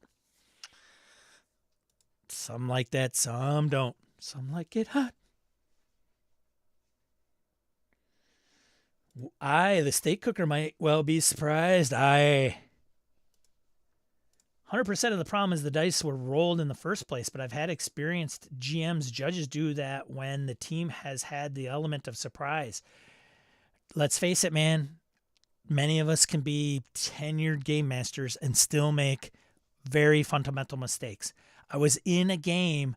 Some like that, some don't. Some like it hot. The steak cooker might well be surprised. 100% of the problem is the dice were rolled in the first place, but I've had experienced judges do that when the team has had the element of surprise. Let's face it, man. Many of us can be tenured game masters and still make very fundamental mistakes. I was in a game,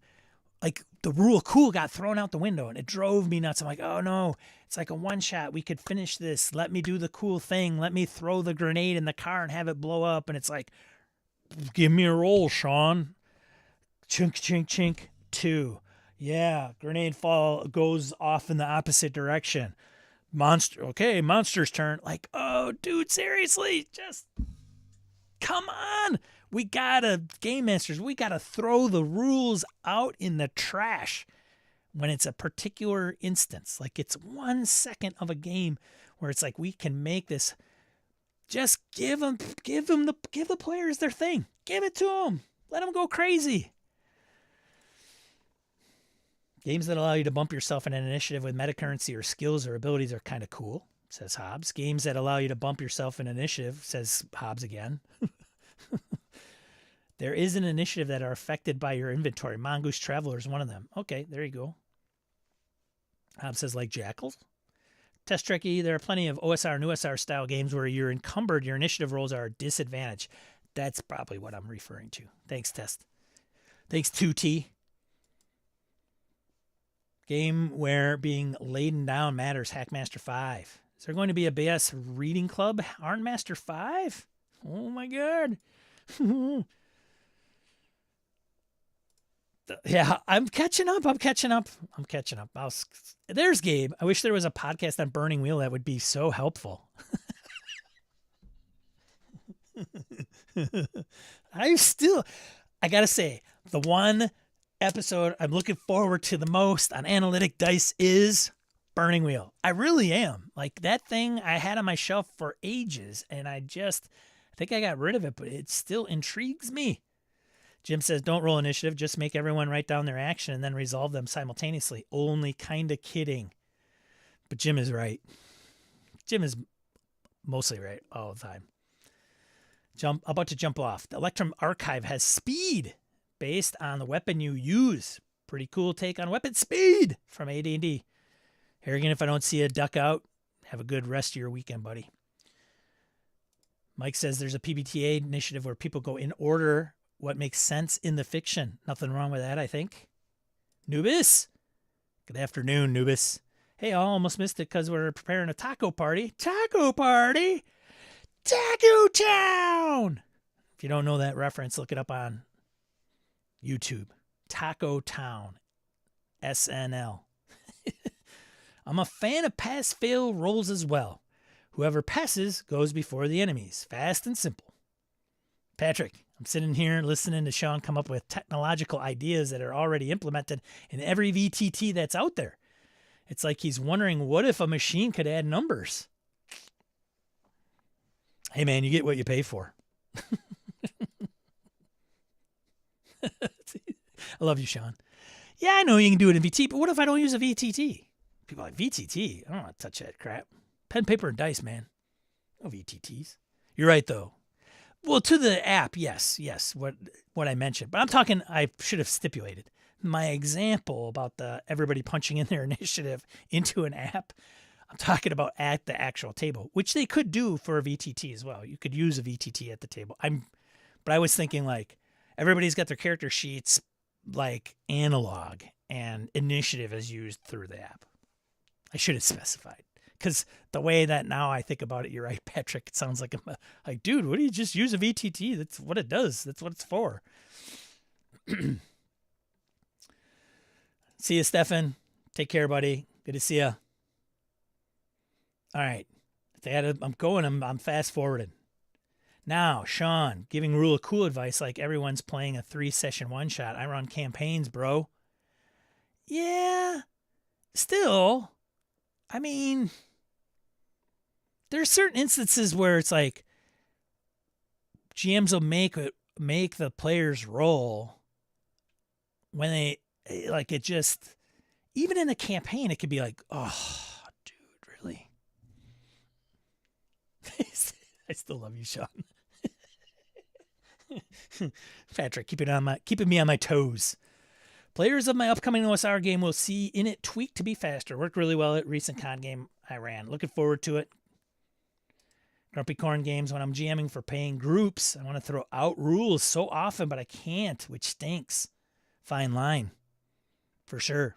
like the rule cool got thrown out the window and it drove me nuts. I'm like, oh no, it's like a one shot. We could finish this. Let me do the cool thing. Let me throw the grenade in the car and have it blow up. And it's like, give me a roll, Sean. Chink, chink, chink. 2. Yeah, grenade fall goes off in the opposite direction. Monster's turn. Like, oh, dude, seriously, just come on. Game masters, we gotta throw the rules out in the trash when it's a particular instance. Like it's 1 second of a game where it's like we can make this. Just give the players their thing. Give it to them. Let them go crazy. Games that allow you to bump yourself in an initiative with meta currency or skills or abilities are kind of cool, says Hobbs. Games that allow you to bump yourself in initiative, says Hobbs again. There is an initiative that are affected by your inventory. Mongoose Traveler is one of them. Okay, there you go. Hobbs says like Jackals. Test Trekkie, there are plenty of OSR and USR style games where you're encumbered, your initiative rolls are a disadvantage. That's probably what I'm referring to. Thanks, Test. Thanks, 2T. Game where being laden down matters, Hackmaster 5. Is there going to be a BS reading club, Arnmaster 5? Oh my god. Yeah, I'm catching up. There's Gabe. I wish there was a podcast on Burning Wheel that would be so helpful. I gotta say, the one episode I'm looking forward to the most on Analytic Dice is Burning Wheel. I really am. Like that thing I had on my shelf for ages, and I think I got rid of it, but it still intrigues me. Jim says, don't roll initiative. Just make everyone write down their action and then resolve them simultaneously. Only kind of kidding. But Jim is right. Jim is mostly right all the time. About to jump off. The Electrum Archive has speed based on the weapon you use. Pretty cool take on weapon speed from AD&D. Here again, if I don't see you, duck out. Have a good rest of your weekend, buddy. Mike says there's a PBTA initiative where people go in order what makes sense in the fiction. Nothing wrong with that, I think. Nubis. Good afternoon, Nubis. Hey, I almost missed it because we're preparing a taco party. Taco party? Taco Town! If you don't know that reference, look it up on YouTube. Taco Town. SNL. I'm a fan of pass-fail rolls as well. Whoever passes goes before the enemies. Fast and simple. Patrick, I'm sitting here listening to Sean come up with technological ideas that are already implemented in every VTT that's out there. It's like he's wondering, what if a machine could add numbers? Hey, man, you get what you pay for. I love you, Sean. Yeah, I know you can do it in VT, but what if I don't use a VTT? People are like, VTT? I don't want to touch that crap. Pen, paper, and dice, man. No VTTs. You're right, though. Well, to the app, yes, what I mentioned. But I'm talking, I should have stipulated. My example about the everybody punching in their initiative into an app, I'm talking about at the actual table, which they could do for a VTT as well. You could use a VTT at the table. But I was thinking like everybody's got their character sheets like analog and initiative is used through the app. I should have specified. Because the way that now I think about it, you're right, Patrick. It sounds like I'm like, dude, what do you just use a VTT? That's what it does. That's what it's for. See you, Stefan. Take care, buddy. Good to see you. All right. I'm fast forwarding. Now, Sean, giving Rule of Cool advice like everyone's playing a 3-session one-shot. I run campaigns, bro. Yeah. Still, I mean, there's certain instances where it's like GMs will make the players roll when they like it just even in a campaign it could be like, oh dude, really? I still love you, Sean. Patrick, keeping me on my toes. Players of my upcoming OSR game will see in it tweaked to be faster. Worked really well at recent con game I ran. Looking forward to it. Grumpy Corn Games, when I'm GMing for paying groups, I want to throw out rules so often, but I can't, which stinks. Fine line. For sure.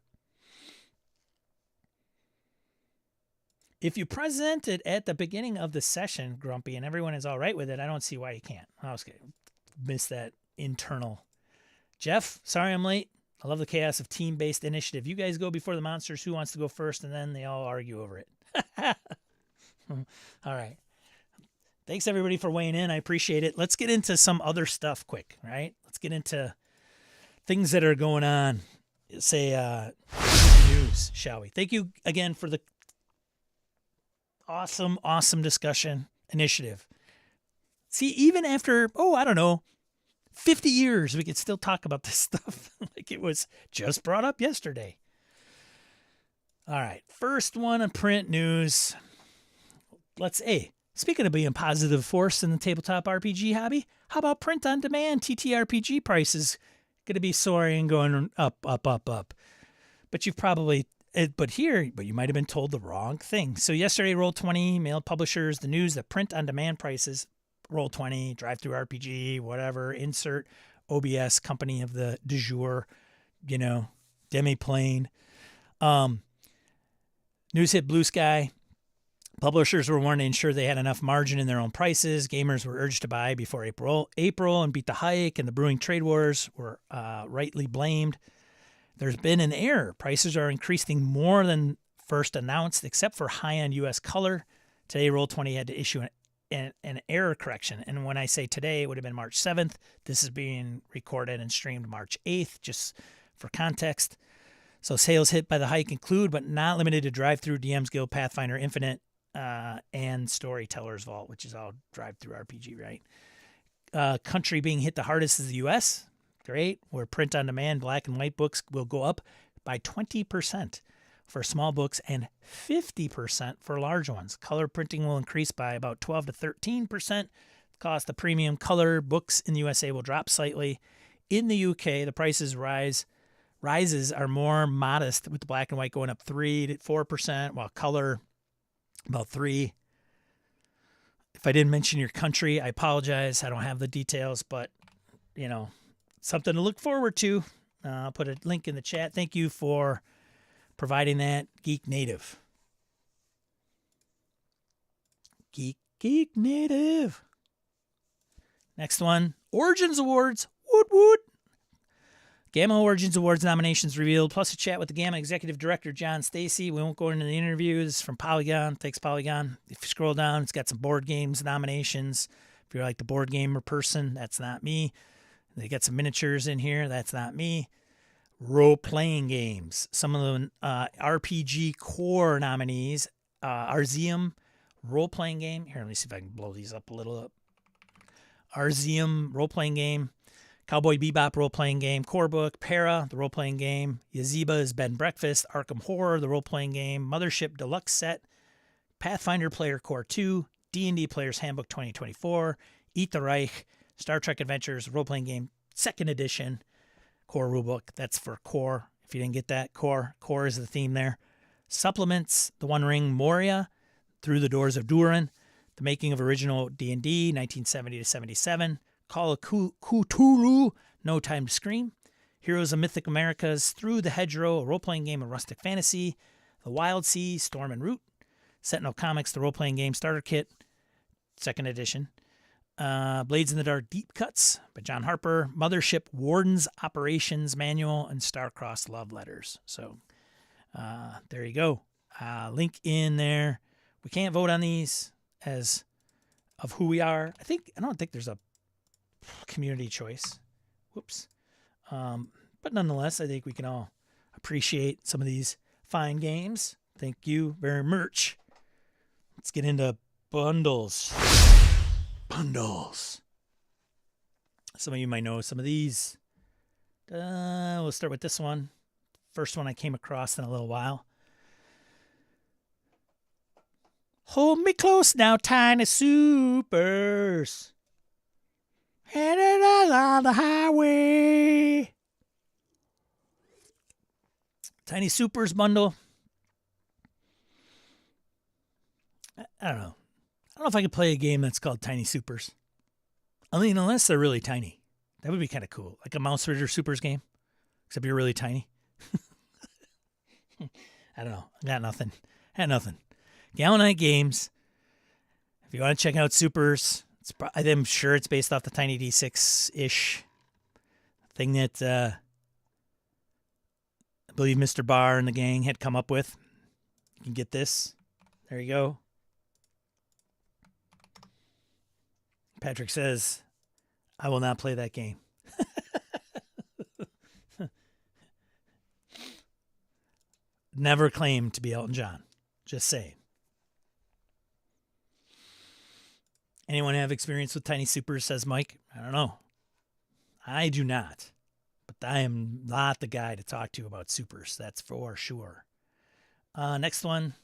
If you present it at the beginning of the session, Grumpy, and everyone is all right with it, I don't see why you can't. I was going to miss that internal. Jeff, sorry I'm late. I love the chaos of team-based initiative. You guys go before the monsters. Who wants to go first? And then they all argue over it. All right. Thanks, everybody, for weighing in. I appreciate it. Let's get into some other stuff quick, right? Let's get into things that are going on. Say news, shall we? Thank you again for the awesome discussion initiative. See, even after, 50 years, we could still talk about this stuff like it was just brought up yesterday. All right, first one on print news. Speaking of being a positive force in the tabletop RPG hobby, how about print on demand TTRPG prices going to be soaring, going up. But you've probably, but you might have been told the wrong thing. So yesterday, Roll20 mailed publishers the news that print on demand prices, Roll20, Drive-Thru RPG, whatever, insert OBS company of the du jour, Demiplane. News hit Blue Sky. Publishers were wanting to ensure they had enough margin in their own prices. Gamers were urged to buy before April and beat the hike, and the brewing trade wars were rightly blamed. There's been an error. Prices are increasing more than first announced, except for high-end U.S. color. Today, Roll20 had to issue an error correction. And when I say today, it would have been March 7th. This is being recorded and streamed March 8th, just for context. So sales hit by the hike include, but not limited to Drive-Thru, DM's Guild, Pathfinder, Infinite, and Storyteller's Vault, which is all Drive-Thru RPG, right? Country being hit the hardest is the U.S., great, where print-on-demand black and white books will go up by 20% for small books and 50% for large ones. Color printing will increase by about 12 to 13%. The cost of premium color books in the USA will drop slightly. In the UK, the prices rises are more modest, with the black and white going up 3 to 4%, while color about 3%. If I didn't mention your country, I apologize. I don't have the details, but, something to look forward to. I'll put a link in the chat. Thank you for providing that, Geek Native. Geek Native. Next one, Origins Awards. Woot woot. Gamma Origins Awards nominations revealed, plus a chat with the Gamma Executive Director, John Stacy. We won't go into the interviews from Polygon. Thanks, Polygon. If you scroll down, it's got some board games nominations, If you're like the board gamer person, that's not me. They got some miniatures in here. That's not me. Role-playing games. Some of the RPG core nominees. Arzeum role-playing game. Here, let me see if I can blow these up a little. Arzeum role-playing game. Cowboy Bebop role-playing game. Core Book. Para, the role-playing game. Yaziba's Bed and Breakfast. Arkham Horror, the role-playing game. Mothership Deluxe Set. Pathfinder Player Core 2. D&D Player's Handbook 2024. Eat the Reich. Star Trek Adventures role-playing game. 2nd edition. Core rulebook. That's for Core. If you didn't get that, Core. Core is the theme there. Supplements. The One Ring Moria. Through the Doors of Durin. The Making of Original D&D, 1970 to 77. Call of Cthulhu, No Time to Scream. Heroes of Mythic Americas, Through the Hedgerow, a role-playing game of rustic fantasy. The Wild Sea, Storm and Root. Sentinel Comics, the role-playing game starter kit, 2nd edition. Blades in the Dark Deep Cuts by John Harper. Mothership Warden's Operations Manual, and Starcrossed Love Letters. So there you go. Link in there. We can't vote on these as of who we are. I don't think there's a community choice. Whoops. But nonetheless, I think we can all appreciate some of these fine games. Thank you very much. Let's get into bundles. Bundles. Some of you might know some of these. We'll start with this one. First one I came across in a little while. Hold me close now, tiny supers. Headed along the highway. Tiny Supers bundle. I don't know. I don't know if I could play a game that's called Tiny Supers. I mean, unless they're really tiny. That would be kind of cool. Like a Mouse Rider Supers game. Except you're really tiny. I don't know. I got nothing. Galvanite Games. If you want to check out Supers, I'm sure it's based off the Tiny D6-ish thing that I believe Mr. Barr and the gang had come up with. You can get this. There you go. Patrick says, I will not play that game. Never claimed to be Elton John. Just saying. Anyone have experience with Tiny Supers, says Mike? I don't know. I do not. But I am not the guy to talk to about supers. That's for sure. Next one.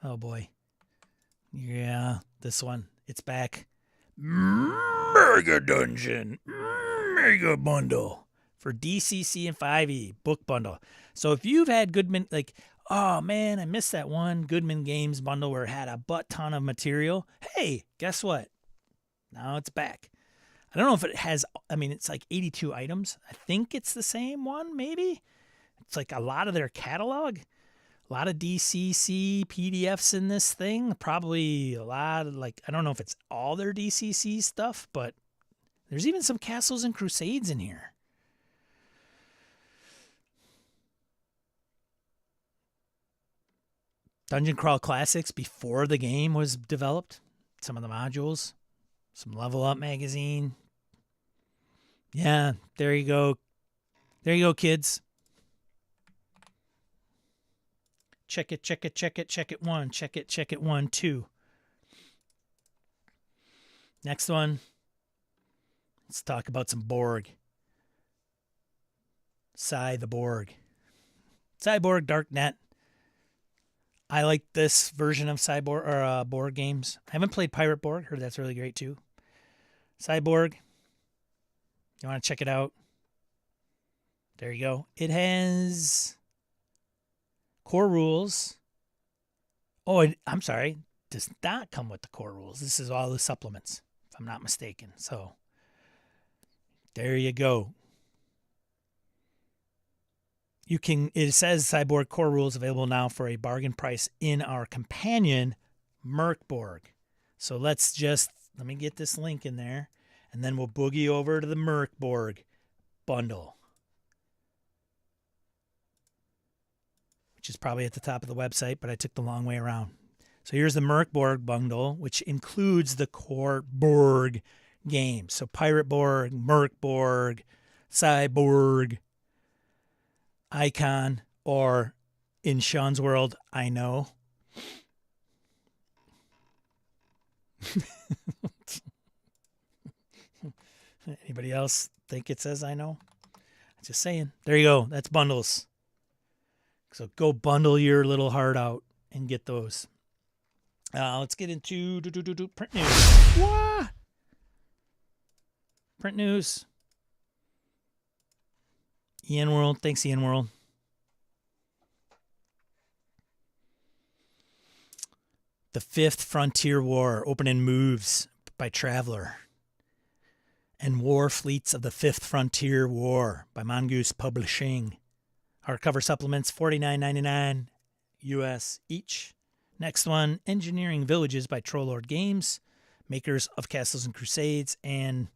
Oh, boy. Yeah, this one. It's back. Mega Dungeon. Mega Bundle. For DCC and 5e. Book bundle. So if you've had Goodman, like, oh, man, I missed that one Goodman Games bundle where it had a butt ton of material. Hey, guess what? Now it's back. I don't know if it has, I mean, it's like 82 items. I think it's the same one, maybe. It's like a lot of their catalog. A lot of DCC PDFs in this thing. Probably a lot of, like, I don't know if it's all their DCC stuff, but there's even some Castles and Crusades in here. Dungeon Crawl Classics before the game was developed. Some of the modules. Some Level Up magazine. Yeah, there you go. There you go, kids. Check it, check it, check it, check it one. Check it one, two. Next one. Let's talk about some Borg. the Borg. Cyborg Darknet. I like this version of Cyborg or Borg games. I haven't played Pirate Borg. Heard that's really great too. Cyborg. You want to check it out? There you go. It has core rules. Oh, I'm sorry. Does not come with the core rules. This is all the supplements, if I'm not mistaken. So there you go. You can. It says Cyborg core rules available now for a bargain price in our companion Merkborg. So let me get this link in there, and then we'll boogie over to the Merkborg bundle, which is probably at the top of the website, but I took the long way around. So here's the Merkborg bundle, which includes the core Borg games. So Pirate Borg, Merkborg, Cyborg, Icon, or in Sean's world, I know. Anybody else think it says I know? Just saying. There you go. That's bundles. So go bundle your little heart out and get those. Let's get into print news. What? Print news. Ian World. Thanks, Ian World. The Fifth Frontier War, Opening Moves by Traveler. And War Fleets of the Fifth Frontier War by Mongoose Publishing. Hardcover supplements, $49.99 US each. Next one, Engineering Villages by Trollord Games, makers of Castles and Crusades and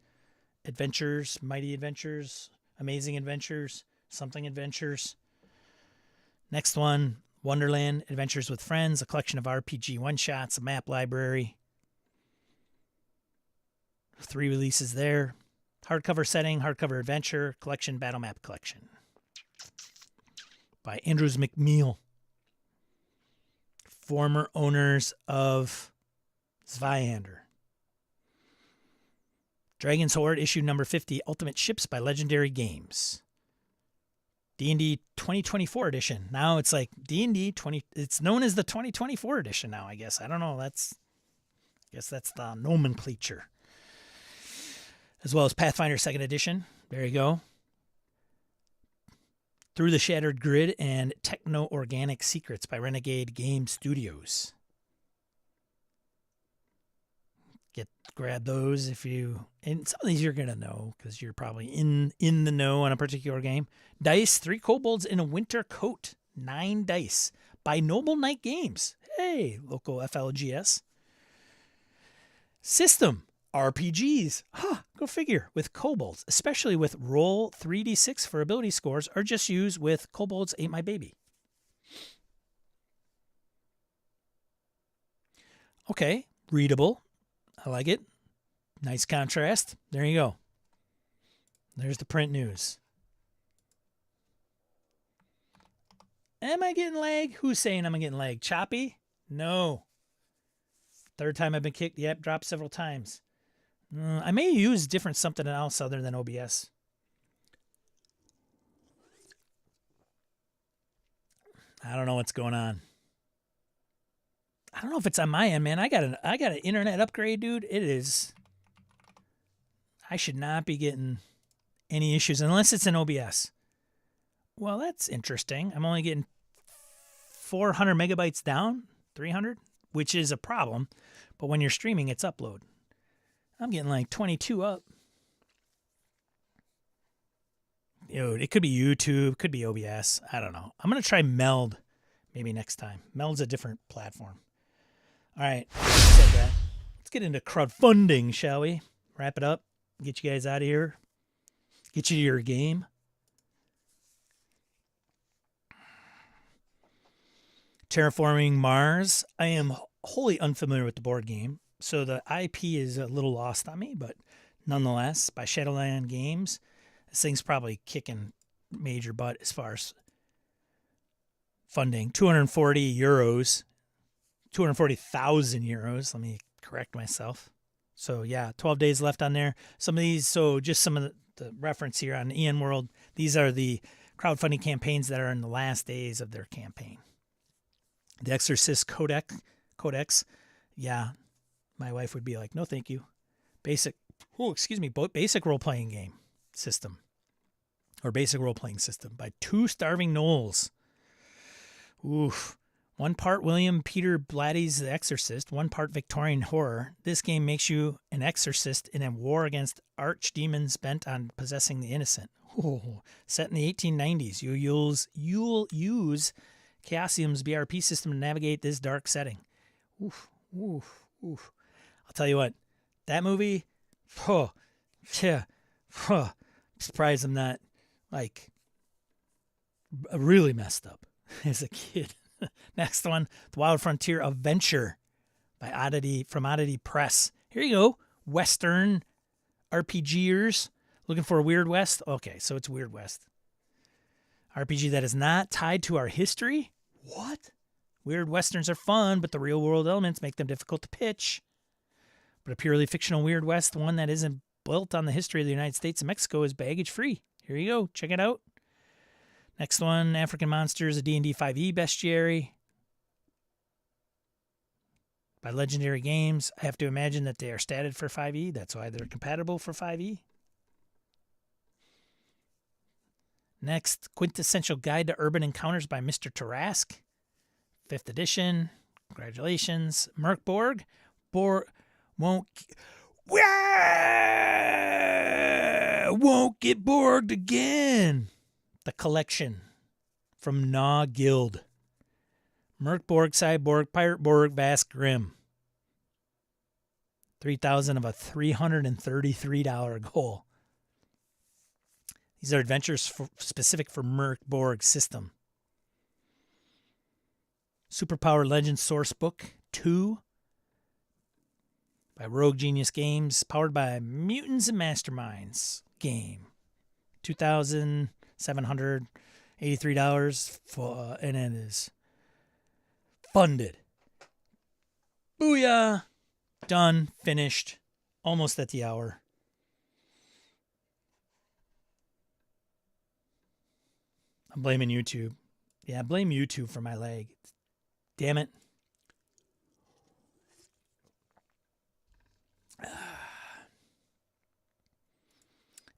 Adventures, Mighty Adventures, Amazing Adventures, Something Adventures. Next one, Wonderland Adventures with Friends, a collection of RPG one-shots, a map library. 3 releases there. Hardcover setting, hardcover adventure, collection, battle map collection. By Andrews McNeil. Former owners of Zweihander. Dragon's Horde, issue number 50, Ultimate Ships by Legendary Games. D&D 2024 edition. Now it's like D&D 20. It's known as the 2024 edition now, I guess. I don't know. I guess that's the nomenclature. As well as Pathfinder 2nd edition. There you go. Through the Shattered Grid and Techno-Organic Secrets by Renegade Game Studios. Grab those if you... And some of these you're going to know because you're probably in the know on a particular game. Dice, 3 kobolds in a winter coat. 9 dice by Noble Knight Games. Hey, local FLGS. System, RPGs. Go figure. With kobolds, especially with roll 3d6 for ability scores, or just use with Kobolds Ate My Baby. Okay, readable. I like it. Nice contrast. There you go. There's the print news. Am I getting lag? Who's saying I'm getting lag? Choppy? No. Third time I've been kicked. Yep, dropped several times. I may use different something else other than OBS. I don't know what's going on. I don't know if it's on my end, man. I got an internet upgrade, dude. It is. I should not be getting any issues unless it's an OBS. Well, that's interesting. I'm only getting 400 megabytes down, 300, which is a problem. But when you're streaming, it's upload. I'm getting like 22 up. Dude, it could be YouTube, could be OBS. I don't know. I'm going to try Meld maybe next time. Meld's a different platform. All right, said that. Let's get into crowdfunding, shall we? Wrap it up. Get you guys out of here. Get you to your game. Terraforming Mars. I am wholly unfamiliar with the board game, so the IP is a little lost on me, but nonetheless, by Shadowland Games, this thing's probably kicking major butt as far as funding. 240 euros. 240,000 euros. Let me correct myself. So yeah, 12 days left on there. Some of these, so just some of the reference here on Ian World, these are the crowdfunding campaigns that are in the last days of their campaign. The Exorcist Codex. Yeah, my wife would be like, no, thank you. Basic role-playing game system. Or basic role-playing system by Two Starving Gnolls. Oof. 1 part William Peter Blatty's The Exorcist, 1 part Victorian horror. This game makes you an exorcist in a war against archdemons bent on possessing the innocent. Ooh. Set in the 1890s, you'll use Chaosium's BRP system to navigate this dark setting. Oof, oof, oof. I'll tell you what, that movie, surprised I'm not, really messed up as a kid. Next one, The Wild Frontier of Venture by Oddity Press. Here you go, Western RPGers looking for a Weird West. Okay, so it's Weird West. RPG that is not tied to our history? What? Weird Westerns are fun, but the real world elements make them difficult to pitch. But a purely fictional Weird West, one that isn't built on the history of the United States and Mexico, is baggage free. Here you go. Check it out. Next one, African Monsters, a D&D 5e bestiary by Legendary Games. I have to imagine that they are statted for 5e. That's why they're compatible for 5e. Next, Quintessential Guide to Urban Encounters by Mr. Tarask. 5th edition. Congratulations. Merc Borg. Won't get Borged again. The collection from Gnaw Guild. Merc Borg, Cyborg, Pirate Borg, Bask Grim. 3,000 of a $333 goal. These are adventures specific for Merc Borg system. Superpower Legends Sourcebook 2 by Rogue Genius Games, powered by Mutants and Masterminds game. $2,783 for, and it is funded. Booyah! Done, finished, almost at the hour. I'm blaming YouTube. Yeah, blame YouTube for my leg. Damn it.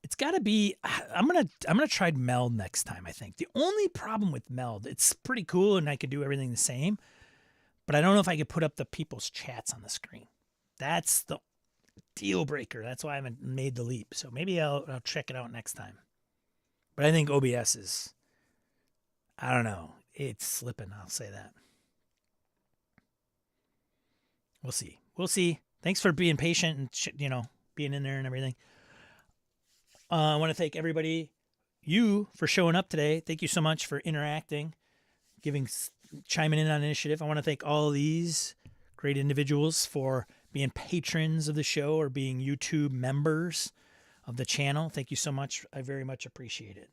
It's got to be. I'm gonna try Meld next time. I think the only problem with Meld, it's pretty cool and I could do everything the same, but I don't know if I could put up the people's chats on the screen. That's the deal breaker. That's why I haven't made the leap. So maybe I'll check it out next time. But I think OBS is. I don't know. It's slipping. I'll say that. We'll see. We'll see. Thanks for being patient and being in there and everything. I want to thank everybody, you, for showing up today. Thank you so much for interacting, chiming in on initiative. I want to thank all these great individuals for being patrons of the show or being YouTube members of the channel. Thank you so much. I very much appreciate it.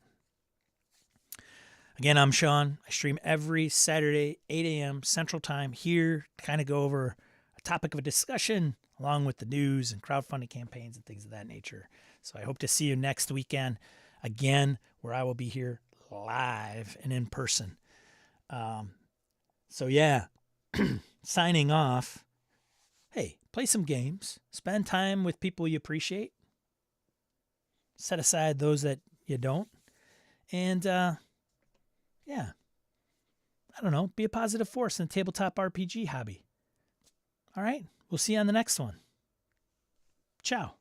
Again, I'm Sean. I stream every Saturday, 8 a.m. Central Time here to kind of go over a topic of a discussion along with the news and crowdfunding campaigns and things of that nature. So I hope to see you next weekend again, where I will be here live and in person. So yeah, signing off. Hey, play some games. Spend time with people you appreciate. Set aside those that you don't. And yeah, I don't know, be a positive force in the tabletop RPG hobby. All right, we'll see you on the next one. Ciao.